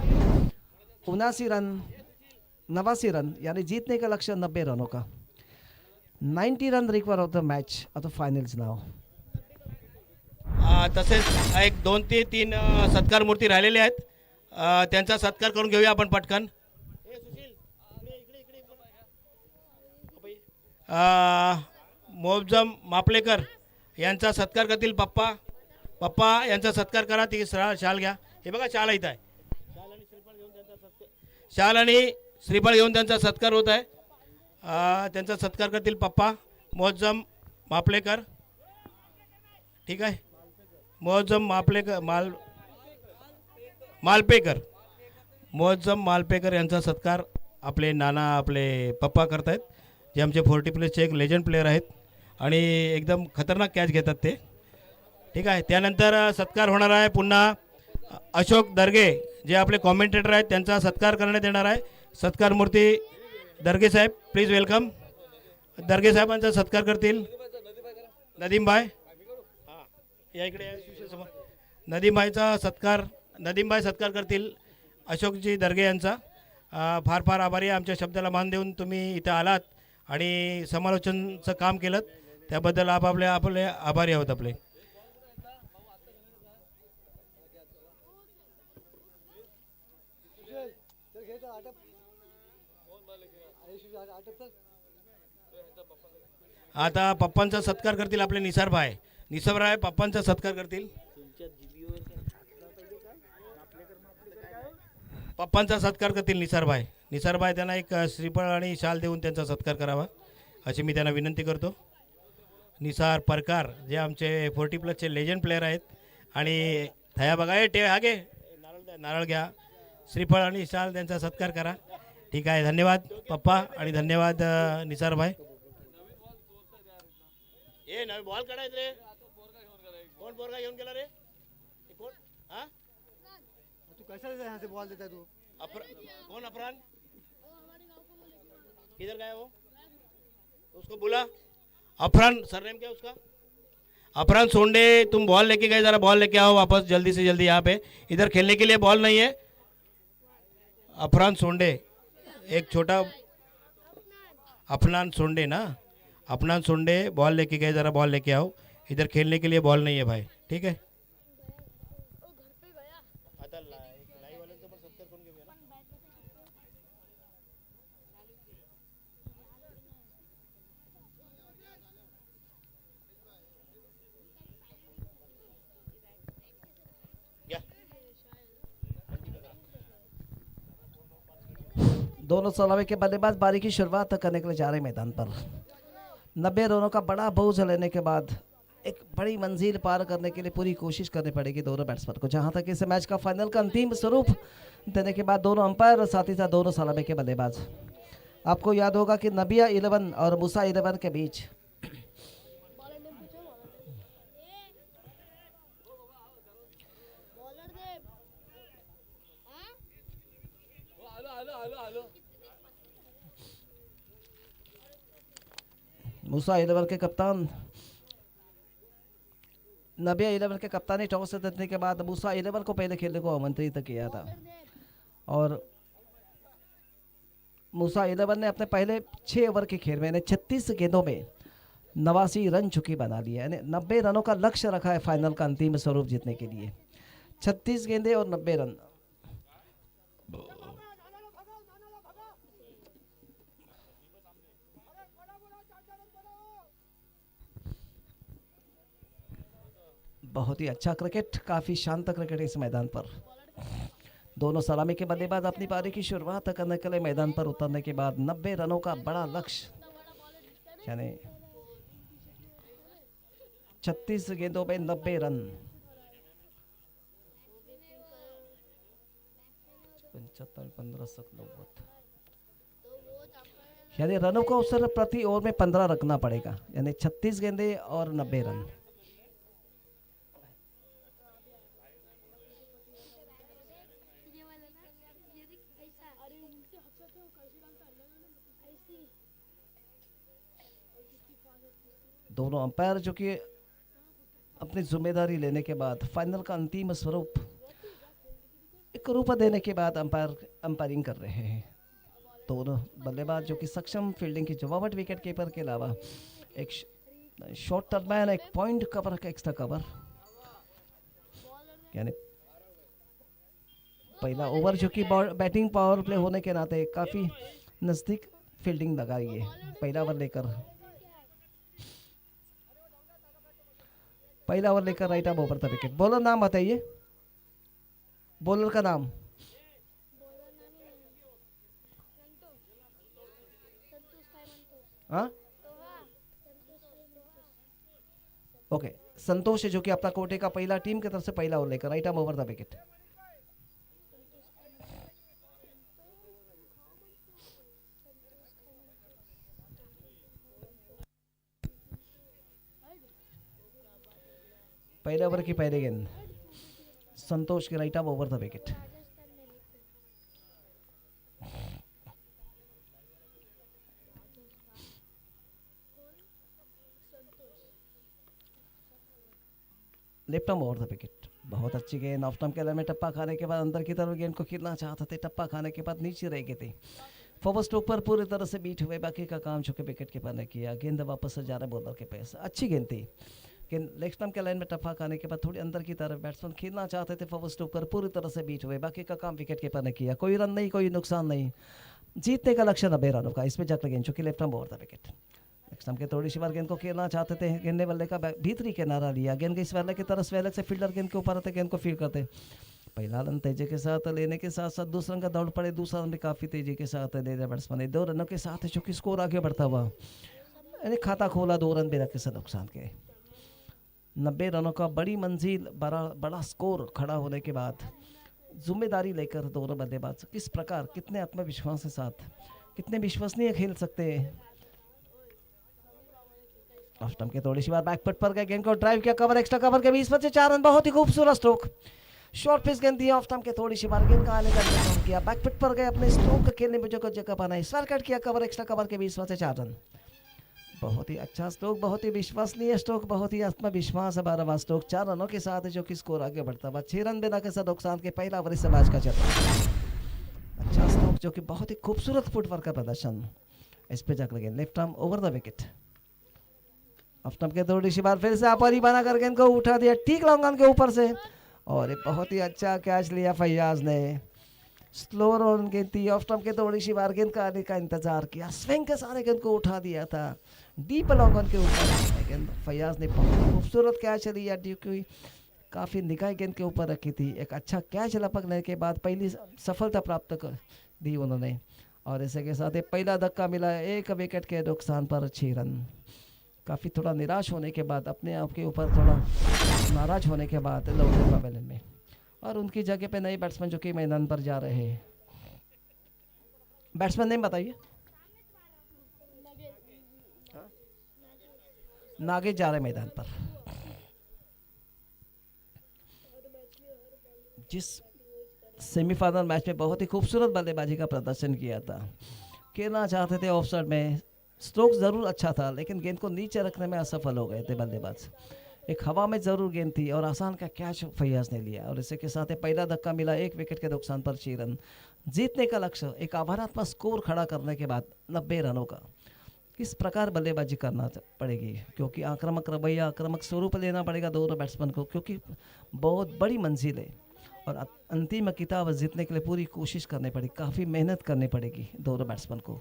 79 रन 89 रन, यानी जीतने का लक्ष्य 90 रनों का। 90 run require of the match आता फायनल्स नाव। तसेच एक 2 ते 3 सत्कार मूर्ती राहिलेले आहेत, त्यांचा सत्कार करून घेऊया आपण पटकन। मोबजम मापलेकर यांचा सत्कार करतील पप्पा। पप्पा यांचा सत्कार करा, ती शाल घ्या। हे बघा शाल इथं आहे, शाल आणि श्रीफळ घेऊन त्यांचा सत्कार होत आहे। त्यांचा सत्कार करतील पप्पा मोहज्जम मापलेकर, ठीक आहे। मोहज्जम मापलेकर मालपेकर मोहज्जम मालपेकर यांचा सत्कार आपले नाना आपले पप्पा करतायत, जे आमचे 40 प्लसचे एक लेजंड प्लेयर आहेत आणि एकदम खतरनाक कॅच घेतात ते, ठीक आहे। त्यानंतर सत्कार होणार आहे पुन्हा अशोक दर्गे, जे आपले कॉमेंटेटर आहेत, त्यांचा सत्कार करण्यात येणार आहे। सत्कार मूर्ती दर्गे साहेब, प्लीज वेलकम। दर्गे साहेबांचा सत्कार करतील नदीमभाई। हां या इकडे नदीमभाईचा सत्कार, नदीमभाई सत्कार करतील अशोकजी दर्गे यांचा। फार फार आभारी आहे, आमच्या शब्दाला मान देऊन तुम्ही इथं आलात आणि समालोचनचं काम केलं, त्याबद्दल आपले आभारी आहोत आपले। आता पप्पांचा सत्कार करतील आपले निसारभाई। निसारभाई पप्पांचा सत्कार करतील, पप्पांचा सत्कार करतील निसारभाई। निसारभाई त्यांना एक श्रीफळ आणि शाल देऊन त्यांचा सत्कार करावा अशी मी त्यांना विनंती करतो। निसार परकार, जे आमचे 40 प्लसचे लेजंड प्लेयर आहेत, आणि थया बघा हागे नारळ घ्या, श्रीफळ आणि शाल त्यांचा सत्कार करा, ठीक आहे। धन्यवाद पप्पा आणि धन्यवाद निसारभाई। ए नवी बॉल काढायचं रे, कोण पोरगा घेऊन गेला रे, कोण? हां तू कैसा यहाँ से बॉल देता है तू? कौन अफरान? किधर गया वो? उसको बोला अफरान, सरनेम क्या उसका? अफरान सोंडे, तुम बॉल लेके गए, जरा बॉल लेके आओ वापस जल्दी से जल्दी। यहाँ पे इधर खेलने के लिए बॉल नहीं है। अफरान सोंडे, एक छोटा अफनान सोंडे ना, अफनान सोंडे बॉल लेके गए, जरा बॉल लेके आओ, इधर खेलने के लिए बॉल नहीं है भाई, ठीक है। दोनों सलामी के बल्लेबाज बारी की शुरुआत करने के लिए जा रहे मैदान पर। 90 रनों का बड़ा बोझ लेने के बाद एक बड़ी मंजिल पार करने के लिए पूरी कोशिश करनी पड़ेगी दोनों बैट्समैन को। जहां तक इस मैच का फाइनल का अंतिम स्वरूप देने के बाद दोनों अंपायर और साथ ही साथ दोनों सलामी के बल्लेबाज, आपको याद होगा कि नबिया 11 और मूसा 11 के बीच मूसा 11 के कप्तान नबिया 11 के कप्तान ने टॉस जीतने के बाद मूसा 11 को पहले खेलने को आमंत्रित किया था, और मूसा 11 ने अपने पहले 6 ओवर के खेल में 36 गेंदों में 89 रन चुकी बना लिया, यानी 90 रनों का लक्ष्य रखा है फाइनल का अंतिम स्वरूप जीतने के लिए। 36 गेंदे और 90 रन। बहुत ही अच्छा क्रिकेट, काफी शांत क्रिकेट इस मैदान पर। दोनों सलामी के बल्लेबाज अपनी पारी की शुरुआत करने के लिए मैदान पर उतरने के बाद 90 रनों का बड़ा लक्ष्य, यानी 36 गेंदों में 90 रन। 75 15 यानी रनों को अवसर प्रति ओवर में 15 रखना पड़ेगा, यानी 36 गेंदे और 90 रन। दोनों अंपायर जो कि अपनी जिम्मेदारी लेने के बाद फाइनल का अंतिम स्वरूप एक रूप देने के बाद अंपायरिंग कर रहे हैं। दोनों बल्लेबाज जो कि सक्षम फील्डिंग की जवाबट विकेट कीपर के अलावा एक शॉर्ट टर्मैन, एक पॉइंट कवर का एक्स्ट्रा कवर, यानी पहला ओवर जो कि बैटिंग पावर प्ले होने के नाते काफी नजदीक फील्डिंग लगाई है पहला ओवर लेकर। पहला ओवर लेकर राइट आर्म ओवर था विकेट। बॉलर नाम बताइए, बॉलर का नाम। हाँ ओके, संतोष है जो कि अपना कोटे का पहला टीम की तरफ से पहला ओवर लेकर राइट आर्म ओवर था विकेट। पहले ओवर की पहले गेंद संतोष के राइट आर्म ओवर था विकेट। लेफ्ट आर्म ओवर था विकेट। बहुत अच्छी गेंद, ऑफ स्टंप के लाइन में टप्पा खाने के बाद अंदर की तरफ गेंद को खेलना चाहते थे, टप्पा खाने के बाद नीचे रह गए थे। फॉरवर्ड स्ट्रोक पर पूरी तरह से बीट हुए, बाकी का काम चुके विकेट कीपर ने किया। गेंद वापस से जा रहे बॉलर के पास, अच्छी गेंद थी। गेंद लेग स्टंप के लाइन में टप्पा खाने के बाद थोड़ी अंदर की तरफ बैट्समैन खेलना चाहते थे, फॉरवर्ड स्ट्रोक पर पूरी तरह से बीट हुए, बाकी का काम विकेट कीपर ने किया। कोई रन नहीं, कोई नुकसान नहीं। जीतने का लक्ष्य 90 रनों का, इसमें जगह गेंद चुकी लेफ्ट आर्म ओवर था विकेट। स्टंप के थोड़ी सी बार गेंद को खेलना चाहते थे, गेंदे बल्ले का भीतरी किनारा लिया, गेंद के इस वाले की तरफ स्वेलक से फील्डर गेंद के ऊपर आते, गेंद को फील्ड करते। पहला रन तेजी के साथ लेने के साथ साथ दूसरा रन का दौड़ पड़े, दूसरा रन भी काफी तेजी के साथ ले रहा बैट्समैन। 2 रनों के साथ चूंकि स्कोर आगे बढ़ता हुआ, यानी खाता खोला 2 रन बिना किसी नुकसान के। 90 रनों का बड़ी मंजिल, बड़ा स्कोर खड़ा होने के बाद जिम्मेदारी लेकर दोनों बल्लेबाज किस प्रकार, कितने आत्मविश्वास के साथ, कितने विश्वसनीय खेल सकते हैं। ऑफ स्टंप के थोड़ी सी बार बैकफुट पर गए, गेंद को ड्राइव किया, कवर एक्स्ट्रा कवर के 20 पर से 4 रन। बहुत ही खूबसूरत स्ट्रोक, शॉर्ट पिच गेंद थी, ऑफ स्टंप के थोड़ी सी बार गेंद का आने का इंतजाम किया, बैकफुट पर गए, अपने स्ट्रोक को खेलने में जो जगह बनाई, स्वर कट किया, कवर एक्स्ट्रा कवर के 20 पर से 4 रन। बहुत ही अच्छा स्ट्रोक, बहुत ही विश्वसनीय स्ट्रोक, बहुत ही आत्मविश्वास है। 12वां स्ट्रोक 4 रनों के साथ जो कि स्कोर आगे बढ़ता हुआ 6 रन बिना किसी नुकसान के पहला ओवर इस मैच का चल। अच्छा स्ट्रोक जो कि बहुत ही खूबसूरत फुटवर्क का प्रदर्शन। इस पे जाकर गेंद left arm over the wicket. Of stump के थोड़ी सी बार फिर से आपरी बना कर गेंद को उठा दिया ठीक लॉन्ग ऑन के ऊपर से, और एक बहुत ही अच्छा कैच लिया फैयाज ने। स्लो रन गेंद थी, ऑफ स्टंप के थोड़ी सी बार गेंद का आने का इंतजार किया, स्विंग के सारे गेंद को उठा दिया था डीप लॉन्ग ऑन के ऊपर, लेकिन फैयाज ने बहुत खूबसूरत कैच लिया, क्योंकि काफी निगाह गेंद के ऊपर रखी थी। एक अच्छा कैच लपकने के बाद पहली सफलता प्राप्त कर दी उन्होंने, और इसी के साथ पहला धक्का मिला 1 विकेट के नुकसान पर 6 रन। काफ़ी थोड़ा निराश होने के बाद, अपने आप के ऊपर थोड़ा नाराज होने के बाद लौटे पवेलियन में, और उनकी जगह पे नए बैट्समैन जो कि मैदान पर जा रहे हैं। बैट्समैन नेम बताइए। नागेश जा रहे मैदान पर। जिस सेमीफाइनल मैच में बहुत ही खूबसूरत बल्लेबाजी का प्रदर्शन किया था, खेलना चाहते थे ऑफ साइड में, स्ट्रोक जरूर अच्छा था, लेकिन गेंद को नीचे रखने में असफल हो गए थे बल्लेबाज। एक हवा में जरूर गेंद थी और आसान का कैच फैयाज ने लिया, और इसी के साथ पहला धक्का मिला 1 विकेट के नुकसान पर 6 रन। जीतने का लक्ष्य एक आभारात्मक स्कोर खड़ा करने के बाद 90 रनों का, किस प्रकार बल्लेबाजी करना पड़ेगी, क्योंकि आक्रामक रवैया, आक्रामक स्वरूप लेना पड़ेगा दोनों बैट्समैन को, क्योंकि बहुत बड़ी मंजिल है और अंतिम किताब जीतने के लिए पूरी कोशिश करनी पड़ेगी, काफ़ी मेहनत करनी पड़ेगी दोनों बैट्समैन को।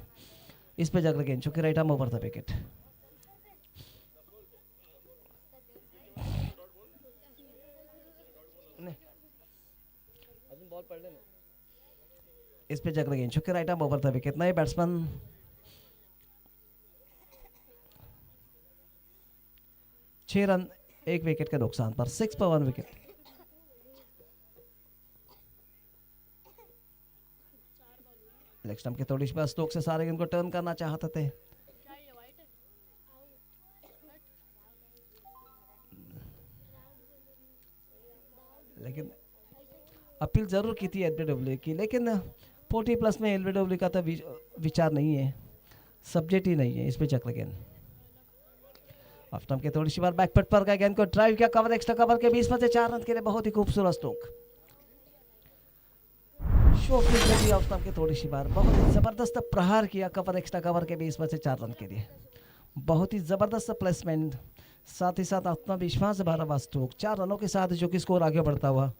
इस पे जगह गेंद, चूंकि राइट आर्म ओवर था विकेट। इस पे जगह गेंद, चूंकि राइट आर्म ओवर था विकेट। नए बैट्समैन 6 रन 1 विकेट के नुकसान पर, 6 पर 1 विकेट। लेग स्टंप के थोड़ी सी बार स्टोक से सारे गेंद को टर्न करना चाहते थे, लेकिन अपील जरूर की थी एलबीडब्ल्यू की, लेकिन 40+ में एलबीडब्ल्यू का तो विचार नहीं है, सब्जेक्ट ही नहीं है। इस पे चक्र गेंद, ऑफ स्टंप के थोड़ी सी बार बैकफुट पर गए, गेंद को ड्राइव किया, कवर एक्स्ट्रा कवर के 20 में से 4 रन के लिए, बहुत ही खूबसूरत स्ट्रोक। शो की गई ऑफ स्टंप के थोड़ी सी बार, बहुत ही जबरदस्त प्रहार किया, कवर एक्स्ट्रा कवर के 20 में से 4 रन के लिए, बहुत ही जबरदस्त प्लेसमेंट, साथ ही साथ आत्मविश्वास भरा हुआ स्ट्रोक। 4 रनों के साथ जो कि स्कोर आगे बढ़ता हुआ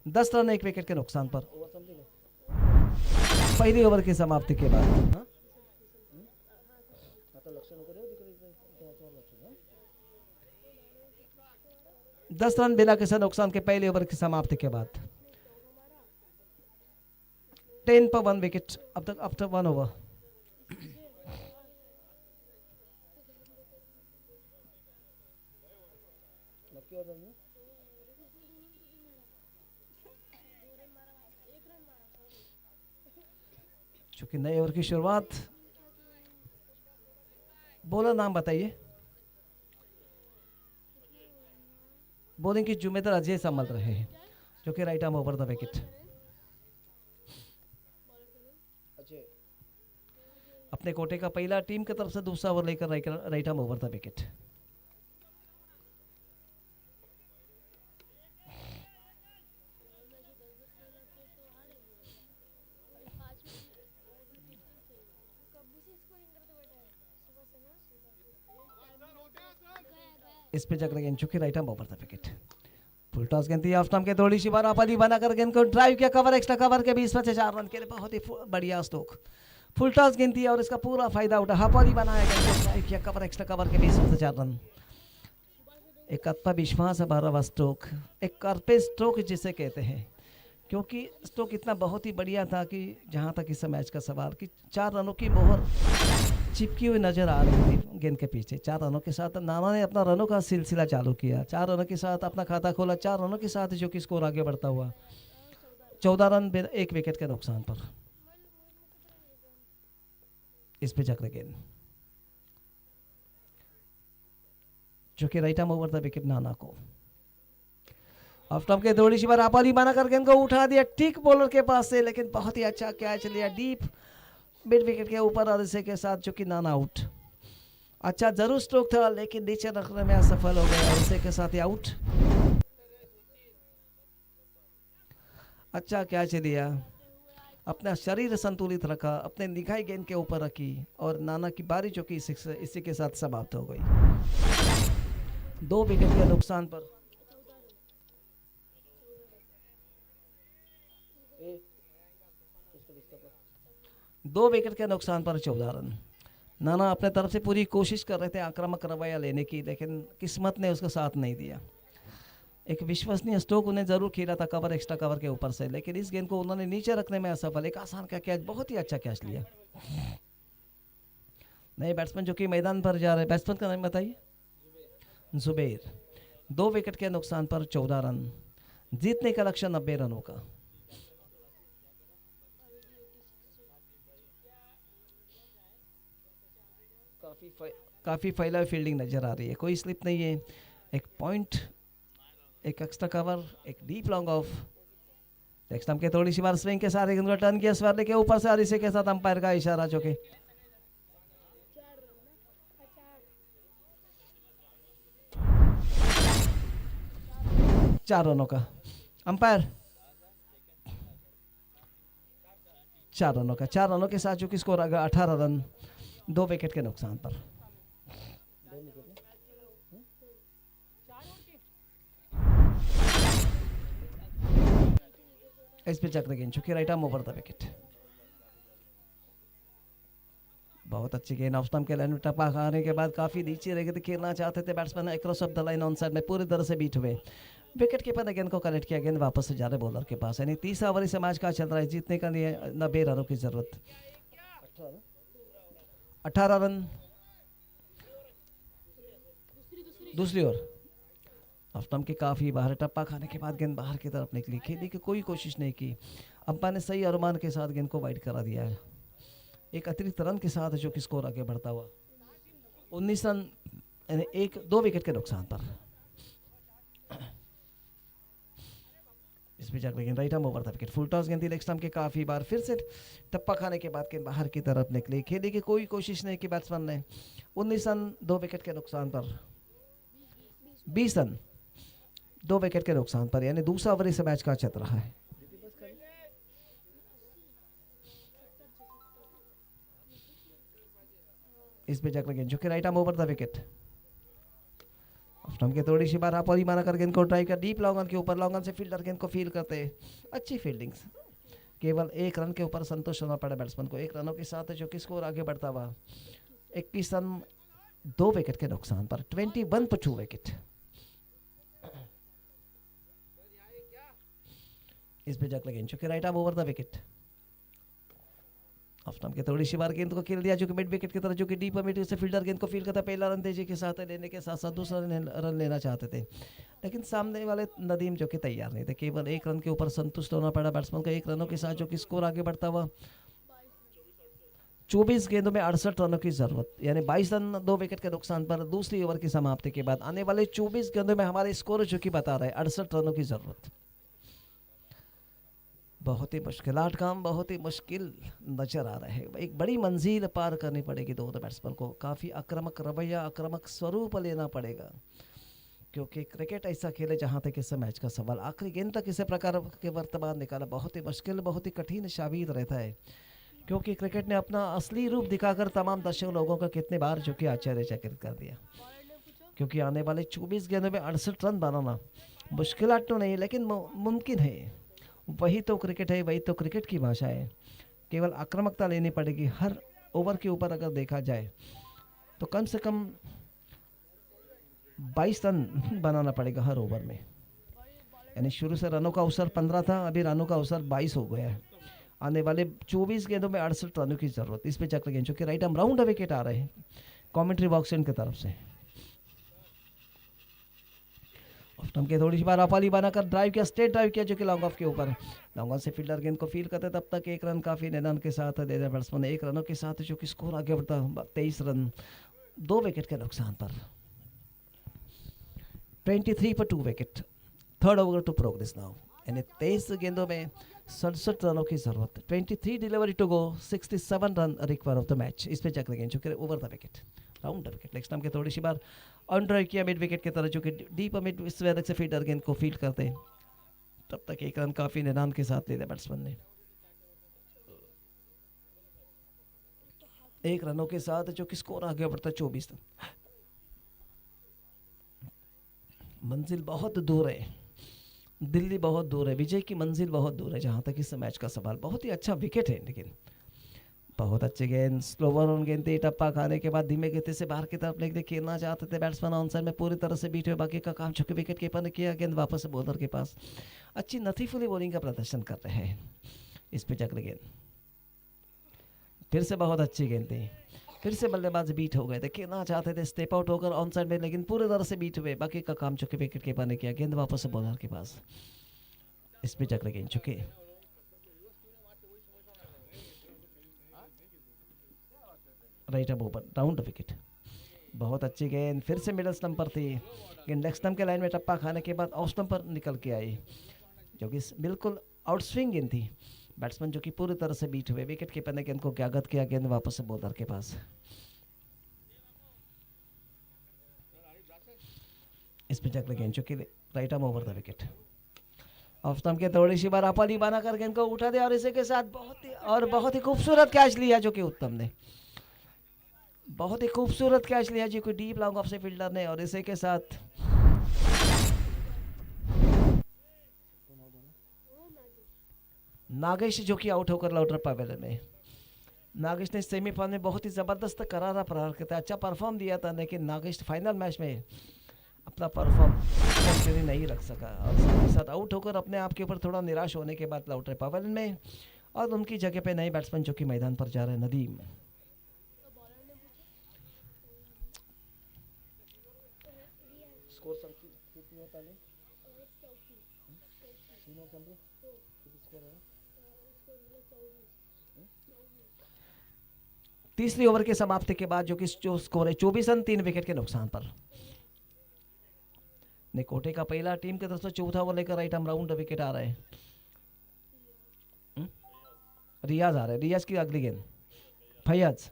10 रन 1 विकेट के नुकसान पर, पहली ओवर की समाप्ति के बाद। 10 रन बिना किसी नुकसान के पहले ओवर की समाप्ति के बाद, 10 पर 1 विकेट अब तक आफ्टर 1 ओवर। चूंकि नए ओवर की शुरुआत, बॉलर नाम बताइए। बॉलिंग की जिम्मेदार अजय संभाल रहे हैं, जो कि right arm over the wicket. अपने कोटे का पहला, टीम की तरफ से दूसरा ओवर लेकर right arm over the wicket. इस पे जगह गेंद, चुकी right arm over the wicket. Full toss गेंद थी, ऑफ स्टंप के थोड़ी सी बार आपली बनाकर गेंद को ड्राइव किया, कवर एक्स्ट्रा कवर के 20 में से 4 रन के लिए, बहुत ही बढ़िया स्ट्रोक। फुल टॉस गेंद थी और इसका पूरा फायदा उठा, हाफाली बनाया, गेंद को ड्राइव किया, कवर एक्स्ट्रा कवर के 20 में से 4 रन। एक आत्मविश्वास भरा हुआ स्ट्रोक, एक कारपेज स्ट्रोक जिसे कहते हैं, क्योंकि स्ट्रोक इतना बहुत ही बढ़िया था कि जहां तक इस मैच का सवाल कि 4 रनों की मोहर चिपकी हुई नजर आ रही थी गेंद के पीछे। 4 रनों के साथ नाना ने अपना रनों का सिलसिला चालू किया, 4 रनों के साथ अपना खाता खोला, 4 रनों के साथ जो कि स्कोर आगे बढ़ता हुआ 14 रन 1 विकेट के नुकसान पर। इस पे चक्र गेंद, जो कि right arm over the wicket नाना को। ऑफ स्टंप के थोड़ी सी बार आपाली बना कर गेंद को उठा दिया ठीक बॉलर के पास से, लेकिन बहुत ही अच्छा कैच लिया डीप मिड विकेट के ऊपर और इसे के साथ जो कि नाना आउट। अच्छा जरूर स्ट्रोक था, लेकिन नीचे रखने में असफल हो गया और इसे के साथ ही आउट। अच्छा कैच लिया, अपना शरीर संतुलित रखा, अपने निगाह गेंद के ऊपर रखी और नाना की बारी जो कि इसी के साथ समाप्त हो गई 2 विकेट के नुकसान पर। 2 विकेट के नुकसान पर 14 रन। नाना अपने तरफ से पूरी कोशिश कर रहे थे आक्रामक रवैया लेने की, लेकिन किस्मत ने उसका साथ नहीं दिया। एक विश्वसनीय स्ट्रोक उन्हें जरूर खेला था कवर एक्स्ट्रा कवर के ऊपर से, लेकिन इस गेंद को उन्होंने नीचे रखने में असफल। एक आसान का कैच, बहुत ही अच्छा कैच लिया। नए बैट्समैन जो कि मैदान पर जा रहे, बैट्समैन का नाम बताइए। जुबैर। 2 विकेट के नुकसान पर 14 रन, जीतने का लक्ष्य 90 रनों का। काफी फैला हुई फील्डिंग नजर आ रही है, कोई स्लिप नहीं है। एक पॉइंट, एक एक्स्ट्रा कवर, एक deep long off. Next time के थोड़ी सी बार स्विंग के साथ गेंद को टर्न किया स्वर्ले के ऊपर से और इसी के साथ अंपायर का इशारा जो कि 4 रनों का। अंपायर 4 रनों का, 4 रनों के साथ जो कि स्कोर आ गया 18 रन। 2 विकेट के नुकसान पर। इस पे चक्र गेंद चुकी right arm over the wicket. बहुत अच्छी गेंद ऑफ स्टंप के लाइन में टप्पा खाने के बाद काफी नीचे रह गए थे, खेलना चाहते थे batsman across of the line on side में पूरी तरह से बीट हुए। विकेट कीपर ने गेंद को कलेक्ट किया, गेंद वापस से जा रहे बॉलर के पास। यानी तीसरा ओवर इस मैच का चल रहा है, जीतने का लिए 90 रनों की जरूरत। 18 रन दूसरी ओवर। ऑफ स्टंप के काफी बाहर, टप्पा खाने के बाद गेंद बाहर की तरफ निकली, खेलने की कोई कोशिश नहीं की। अंपायर ने सही अनुमान के साथ गेंद को वाइड करा दिया है। एक अतिरिक्त रन के साथ जो कि स्कोर आगे बढ़ता हुआ 19 रन, यानी 2 विकेट के नुकसान पर। इस पे जाकर गेंद राइट आर्म ओवर था विकेट। फुल टॉस गेंद थी लेग स्टंप के काफी बार, फिर से टप्पा खाने के बाद गेंद बाहर की तरफ निकली, खेलने की कोई कोशिश नहीं की बैट्समैन ने। 19 रन 2 विकेट के नुकसान पर। 20 रन 2 विकेट के नुकसान पर, यानी दूसरा ओवर इस मैच का चल रहा है। इस पे जाकर गेंद जो कि right arm over the wicket. Stump के थोड़ी सी बार आप और माना कर गेंद को ट्राई कर, डीप लॉन्ग ऑन के ऊपर, लॉन्ग ऑन से फील्डर गेंद को फील करते, अच्छी फील्डिंग्स। केवल 1 रन के ऊपर संतुष्ट होना पड़ा बैट्समैन को, 1 रनों के साथ जो कि स्कोर आगे बढ़ता हुआ 21 रन 2 विकेट के नुकसान पर। 21 पर 2 विकेट। इस पे जाकर गेंद जो कि right arm over the wicket. Of stump के थोड़ी सी बार गेंद को खेल दिया जो कि मिड विकेट की तरफ, जो कि डीप मिड से फील्डर गेंद को फील करता। पहला रन तेजी के साथ लेने के साथ साथ दूसरा रन लेना चाहते थे, लेकिन सामने वाले नदीम जो कि तैयार नहीं थे। केवल 1 रन के ऊपर संतुष्ट होना पड़ा बैट्समैन को, 1 रनों के साथ जो कि स्कोर आगे बढ़ता हुआ 24 गेंदों में 68 रनों की जरूरत, यानी 22 रन 2 विकेट के नुकसान पर। दूसरी ओवर की समाप्ति के बाद आने वाले 24 गेंदों में हमारे स्कोर जो कि बता रहे हैं 68 रनों की जरूरत। बहुत ही मुश्किलात काम, बहुत ही मुश्किल नजर आ रहा है। एक बड़ी मंजिल पार करनी पड़ेगी दोनों बैट्समैन को, काफ़ी आक्रामक रवैया, आक्रामक स्वरूप लेना पड़ेगा, क्योंकि क्रिकेट ऐसा खेल है जहाँ तक इस मैच का सवाल आखिरी गेंद तक इसे प्रकार के वर्तमान निकाला बहुत ही मुश्किल, बहुत ही कठिन साबित रहता है, क्योंकि क्रिकेट ने अपना असली रूप दिखाकर तमाम दर्शक लोगों का कितने बार जो कि आश्चर्यचकित कर दिया। क्योंकि आने वाले 24 गेंदों में 68 रन बनाना मुश्किल तो नहीं, लेकिन मुमकिन है। वही तो क्रिकेट है, वही तो क्रिकेट की भाषा है। केवल आक्रामकता लेनी पड़ेगी हर ओवर के ऊपर। अगर देखा जाए तो कम से कम 22 रन बनाना पड़ेगा हर ओवर में, यानी शुरू से रनों का अवसर 15 था, अभी रनों का अवसर 22 हो गया है। आने वाले 24 गेंदों में 68 रनों की जरूरत। इस पे चक्र गेंद जो कि राइट आर्म राउंड विकेट आ रहे हैं कमेंट्री बॉक्स की तरफ से। स्टंप के थोड़ी सी बार अपाली बनाकर ड्राइव किया, स्ट्रेट ड्राइव किया जो कि लॉन्ग ऑफ के ऊपर। लॉन्ग ऑन से फील्डर गेंद को फील करते, तब तक 1 रन काफी निदान के साथ दे रहे बैट्समैन, 1 रनों के साथ जो कि स्कोर आगे बढ़ता 23 रन 2 विकेट के नुकसान पर। 23 पर 2 wicket. Third over to progress now, यानी 23 गेंदों में 67 रनों की जरूरत। 23 delivery to go, 67 run require of the match. इस पे चक्र गेंद जो कि over the wicket, round the wicket. Next time के थोड़ी सी बार ऑन ड्राइव किया मिड विकेट की तरह, जो कि डीप मिड से फील्डर गेंद को फील्ड करते, तब तक 1 रन काफी निदान के साथ ले लिया बैट्समैन ने। 1 रनों के साथ जो कि स्कोर आगे बढ़ता 24 रन। मंजिल बहुत दूर है, दिल्ली बहुत दूर है, विजय की मंजिल बहुत दूर है जहां तक इस मैच का सवाल। बहुत ही अच्छा विकेट है, लेकिन बहुत अच्छी गेंद, स्लोवर ऑन गेंद थी, टप्पा खाने के बाद धीमे गति से बाहर की तरफ लेके खेलना चाहते थे बैट्समैन, ऑन साइड में पूरी तरह से बीट हुए। बाकी का काम चुके विकेट कीपर ने किया, गेंद वापस से बॉलर के पास। अच्छी नथीफुली बॉलिंग का प्रदर्शन कर रहे हैं। इस पे चक्र गेंद फिर से बहुत अच्छी गेंद थी, फिर से बल्लेबाज बीट हो गए थे, खेलना चाहते थे स्टेप आउट होकर ऑन साइड में, लेकिन पूरी तरह से बीट हुए। बाकी का काम चुके विकेट कीपर ने किया, गेंद वापस से बॉलर के पास। इस पे चक्र गेंद चुके right up over, round wicket. बहुत अच्छी गेंद, फिर से मिडल स्टंप पर थी गेंद, लेग स्टंप के लाइन में टप्पा खाने के बाद ऑफ स्टंप पर निकल के आई, जो कि बिल्कुल आउट स्विंग गेंद थी। बैट्समैन जो कि पूरी तरह से बीट हुए, विकेट कीपर ने गेंद को ज्ञागत किया, गेंद वापस से बॉलर के पास। इस पे चक्र गेंद जो कि right arm over the wicket. Of stump के थोड़ी सी बार अपाली बनाकर गेंद को उठा दिया, और इसी के साथ बहुत ही खूबसूरत कैच लिया जो कि उत्तम ने। बहुत ही खूबसूरत कैच लिया जी कोई डीप लॉन्ग ऑफ से फील्डर ने, और इसी के साथ नागेश जो कि आउट होकर लौट रहा पवेलियन में। नागेश ने सेमीफाइनल में बहुत ही ज़बरदस्त करारा प्रहार किया था, अच्छा परफॉर्म दिया था, लेकिन नागेश फाइनल मैच में अपना परफॉर्म कंटिन्यू नहीं रख सका और साथ ही साथ आउट होकर अपने आप के ऊपर थोड़ा निराश होने के बाद लौट रहे पवेलियन में। और उनकी जगह पे नए बैट्समैन जो कि मैदान पर जा रहे हैं, नदीम। तीसरी ओवर की समाप्ति के बाद जो स्कोर है 24 रन 3 विकेट के नुकसान पर। निकोटे का पहला टीम की तरफ से चौथा ओवर लेकर राइट आर्म राउंड विकेट आ रहा है। रियाज आ रहा है, रियाज की अगली गेंद फैयाज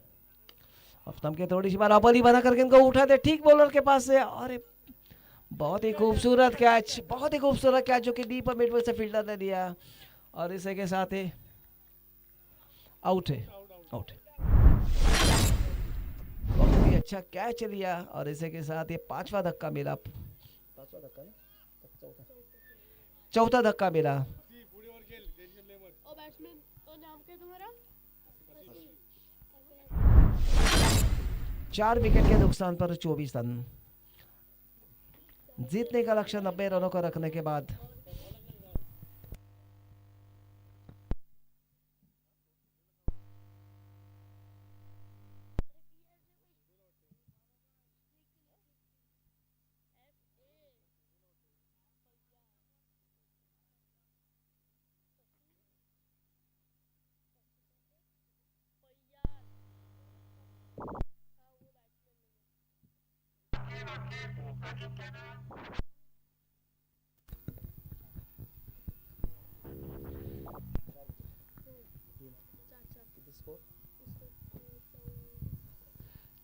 अफ्ताब के थोड़ी सी बार अपनी बना करके इनको उठाते ठीक बॉलर के पास से, और बहुत ही खूबसूरत कैच, बहुत ही खूबसूरत कैच जो कि डीप मिड से फील्डर ने दिया, और इसी के साथ ही आउट है, आउट। बहुत ही अच्छा कैच लिया, और इसी के साथ ये पांचवा धक्का मिला, चौथा धक्का मिला। चार विकेट के नुकसान पर 24 रन। जीतने का लक्ष्य 90 रनों का रखने के बाद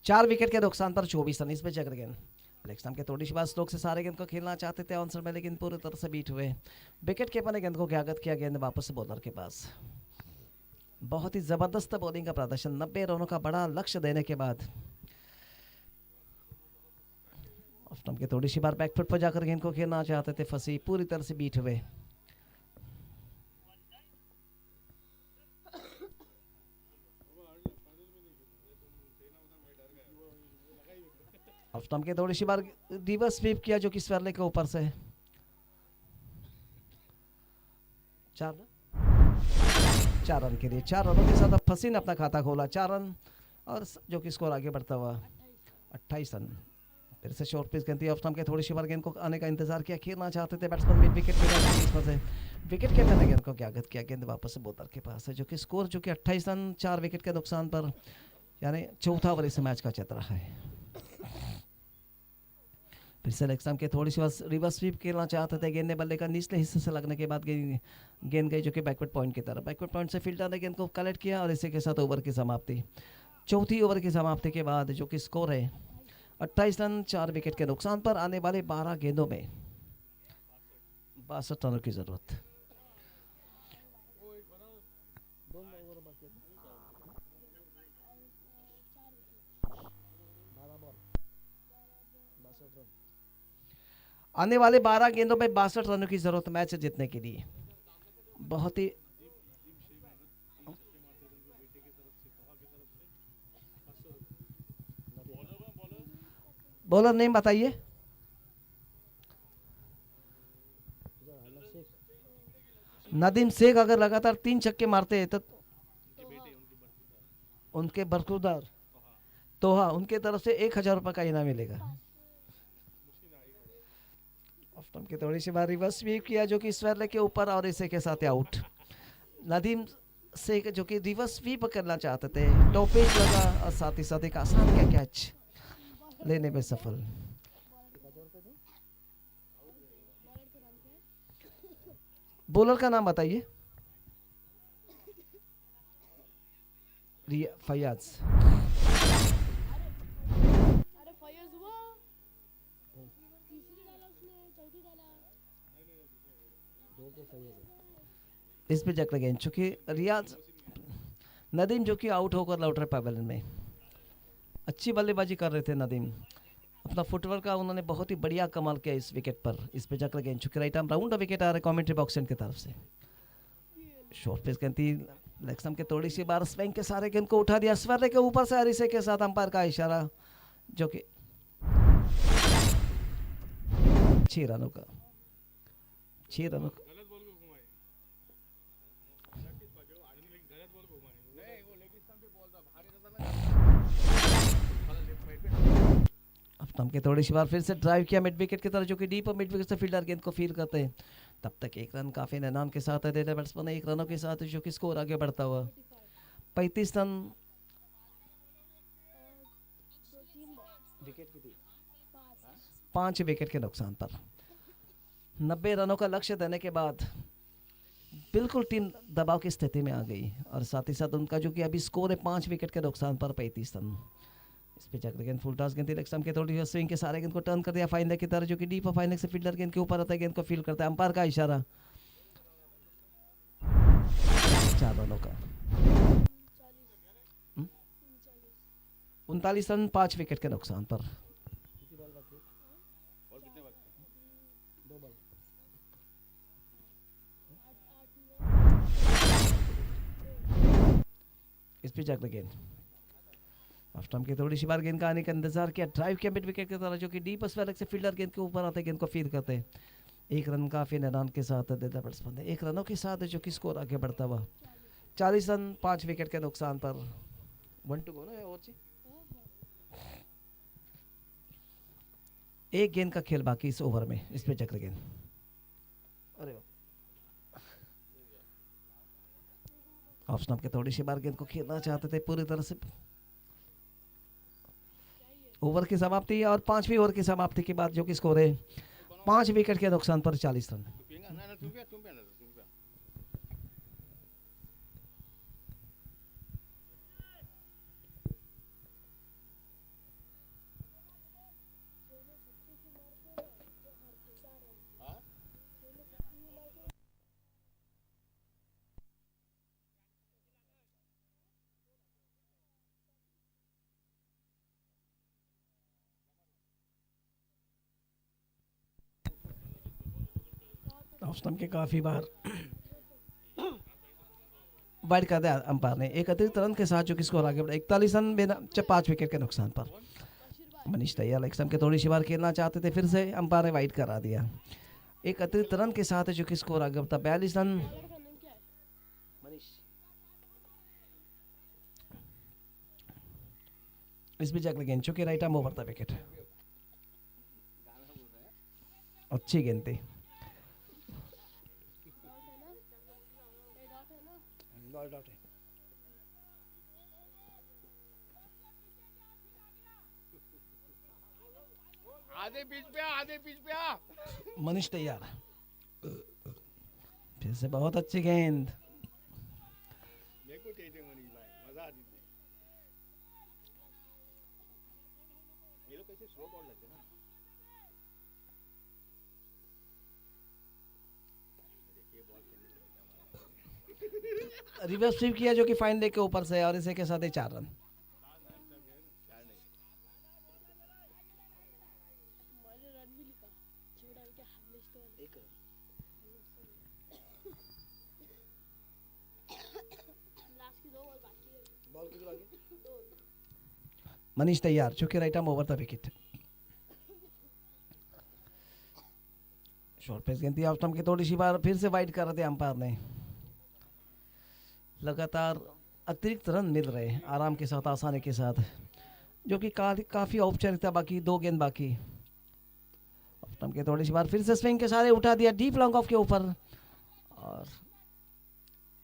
चार विकेट के नुकसान पर 24 रन। इसमें जगह गेंद लेग के थोड़ी सी बात स्ट्रोक से सारे गेंद को खेलना चाहते थे आंसर में, लेकिन पूरी तरह से बीट हुए। विकेट कीपर ने गेंद को ज्ञागत किया, गेंद वापस बॉलर के पास। बहुत ही जबरदस्त बॉलिंग का प्रदर्शन, 90 रनों का बड़ा लक्ष्य देने के बाद ऑफ के थोड़ी सी बार बैकफुट पर जाकर गेंद को खेलना चाहते थे, फंसी, पूरी तरह से बीट हुए। ऑफ के थोड़ी सी बार रिवर्स स्वीप किया जो कि स्वर्ले के ऊपर से। चार रन के लिए, 4 रनों के साथ अब फसी ने अपना खाता खोला, 4 रन, और जो कि स्कोर आगे बढ़ता हुआ 28 रन। फिर से शॉर्ट पिच गेंद थी, ऑफ के थोड़ी सी बार गेंद को आने का इंतजार किया, खेलना चाहते थे बैट्समैन, मिड विकेट से विकेट कीपर ने गेंद को ज्ञागत किया, गेंद वापस से बॉलर के पास है, जो कि स्कोर जो कि 28 रन 4 विकेट के नुकसान पर, यानी चौथा ओवर इस मैच का चल रहा है। फिर से लेग के थोड़ी सी रिवर्स स्वीप खेलना चाहते थे, गेंद ने बल्ले का निचले हिस्से से लगने के बाद गेंद गई जो कि बैकवर्ड पॉइंट की तरफ, बैकवर्ड पॉइंट से फील्डर ने गेंद को कलेक्ट किया, और इसी के साथ ओवर की समाप्ति। चौथी ओवर की समाप्ति के बाद जो कि स्कोर है 28 रन 4 विकेट के नुकसान पर। आने वाले 12 गेंदों में 62 रनों की जरूरत। आने वाले 12 गेंदों में 62 रनों की जरूरत मैच जीतने के लिए। बहुत ही बॉलर नेम बताइए। नदीम शेख अगर लगातार 3 छक्के मारते हैं तो उनके बरखुरदार तोहा, उनके तरफ से 1000 रुपए का इनाम मिलेगा। के थोड़ी सी बार रिवर्स स्वीप किया जो कि स्वेरले के ऊपर, और इसे के साथ आउट। नदीम से जो कि रिवर्स स्वीप करना चाहते थे, टॉपिक लगा, और साथ ही साथ एक आसान का कैच लेने में सफल। बॉलर का नाम बताइए। फैयाज। इस पे जग लगे, चूंकि रियाज नदीम जो कि आउट होकर लौट रहे पवेलियन में। अच्छी बल्लेबाजी कर रहे थे नदीम, अपना फुटवर्क का उन्होंने बहुत ही बढ़िया कमाल किया इस विकेट पर। इस पे जाकर गेंद चुके राइट आर्म राउंड विकेट आ रहा है कमेंट्री बॉक्स की तरफ से। शॉर्ट पेस गेंद थी, लेक्सम के थोड़ी सी बार स्विंग के सारे गेंद को उठा दिया स्वर्ले के ऊपर से अरिसे के साथ अंपायर का इशारा, जो कि 6 रनों का 6 रनों का अपना के थोड़ी सी बार फिर से ड्राइव किया मिड विकेट की तरफ, जो कि डीप और मिड विकेट से फील्डर गेंद को फील करते हैं। तब तक 1 रन काफी नाम के साथ दे रहे बैट्समैन 1 रनों के साथ, जो कि स्कोर आगे बढ़ता हुआ 35 रन विकेट की थी 5 विकेट के नुकसान पर 90 रनों का लक्ष्य देने के बाद बिल्कुल टीम दबाव की स्थिति में आ गई, और साथ ही साथ उनका जो कि अभी स्कोर है 5 विकेट के नुकसान पर 35 रन। इस पे चक्र गेंद फुल टॉस गेंद लेक्सम के थोड़ी स्विंग के सारे गेंद को टर्न कर दिया फाइन लेग की तरह, जो कि डीप फाइन लेग से फील्डर गेंद के ऊपर आता है, गेंद को फील करता है अंपायर का इशारा 4 रनों का 39 रन 5 विकेट के नुकसान पर। इस पे जाकर गेंद ऑफ स्टंप की थोड़ी सी बार गेंद का आने का इंतजार किया, ड्राइव किया मिड विकेट की तरह, जो कि डीप स्वेलक से फील्डर गेंद के ऊपर आते गेंद को फील करते 1 रन काफी निदान के साथ देता बैट्समैन 1 रनों के साथ, जो कि स्कोर आगे बढ़ता हुआ 40 रन 5 विकेट के नुकसान पर 1 टू गो ना और एक गेंद का खेल बाकी इस ओवर में। इस पे चक्र गेंद अरे ऑफ स्टंप के थोड़ी सी बार गेंद को खेलना चाहते थे पूरी तरह से। ओवर की समाप्ति और 5वीं ओवर की समाप्ति के बाद जो कि स्कोर है 5 विकेट के नुकसान पर 40 रन। ऑफ स्टंप के काफी बार वाइड कर दिया अंपायर ने एक अतिरिक्त रन के साथ, जो कि स्कोर आगे बढ़ा 41 रन बिना 5 विकेट के नुकसान पर। मनीष दयाल लेक्सम के थोड़ी सी बार खेलना चाहते थे, फिर से अंपायर ने वाइड करा दिया एक अतिरिक्त रन के साथ, जो कि स्कोर आगे बढ़ता 42 रन। इस बीच अगले गेंद चुके राइट आर्म ओवर था विकेट, अच्छी गेंद थी। आधे पिच पे आ मनीष तैयार फिर से बहुत अच्छी गेंद, मेरे को चाहिए मनीष भाई, मजा आ दीजिए। ये लोग कैसे स्लो बॉल लगते ना, देखिए बॉल खेलने से रिवर्स स्वीप किया, जो कि फाइन लेग के ऊपर से, और इसे के साथ ही 4 रन। मनीष तैयार चूंकि राइट आर्म ओवर था विकेट। शॉर्ट पेस गेंद थी ऑफ स्टंप की थोड़ी सी बार, फिर से वाइड कर रहे थे अंपायर ने। लगातार अतिरिक्त रन मिल रहे आराम के साथ, आसानी के साथ, जो कि काफी औपचारिकता बाकी, 2 गेंद बाकी। ऑफ स्टंप की थोड़ी सी बार फिर से स्विंग के सारे उठा दिया डीप लॉन्ग ऑफ के ऊपर, और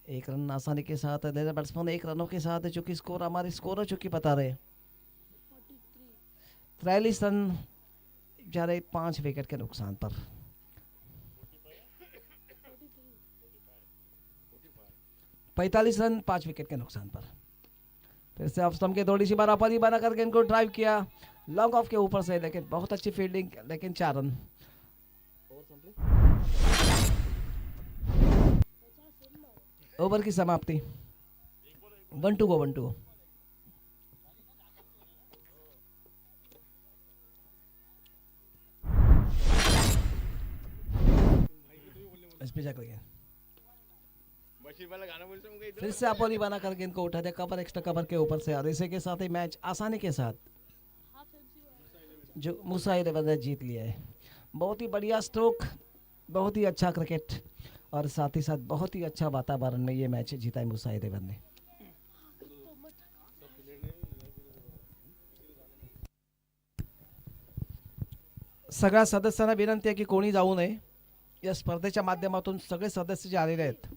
1 रन आसानी के साथ बैट्समैन 1 रनों के साथ, जो कि स्कोर हमारे स्कोर जो कि बता रहे 43 रन जा रहे 5 विकेट के नुकसान पर। 45 रन 5 विकेट के नुकसान पर। फिर से ऑफ स्टंप के थोड़ी सी बार अपनी बना करके इनको ड्राइव किया लॉन्ग ऑफ के ऊपर से, लेकिन बहुत अच्छी फील्डिंग, लेकिन 4 रन। ओवर की समाप्ति 1 टू गो 1 टू गो। पे जाकर गेंद मशीन वाला गाना बोल सकूंगा इधर फिर से अपोली बनाकर गेंद को उठा दिया कवर एक्स्ट्रा कवर के ऊपर से और इसी के साथ ही मैच आसानी के साथ जो मूसा इलेवन ने जीत लिया है। बहुत ही बढ़िया स्ट्रोक, बहुत ही अच्छा क्रिकेट और साथ ही साथ बहुत ही अच्छा वातावरण में ये मैच जीता है मूसा इलेवन ने। सगळ्या सदस्यांना विनंती आहे की कोणी जाऊ नये। या स्पर्धेच्या माध्यमातून सगळे सदस्य जे आलेले आहेत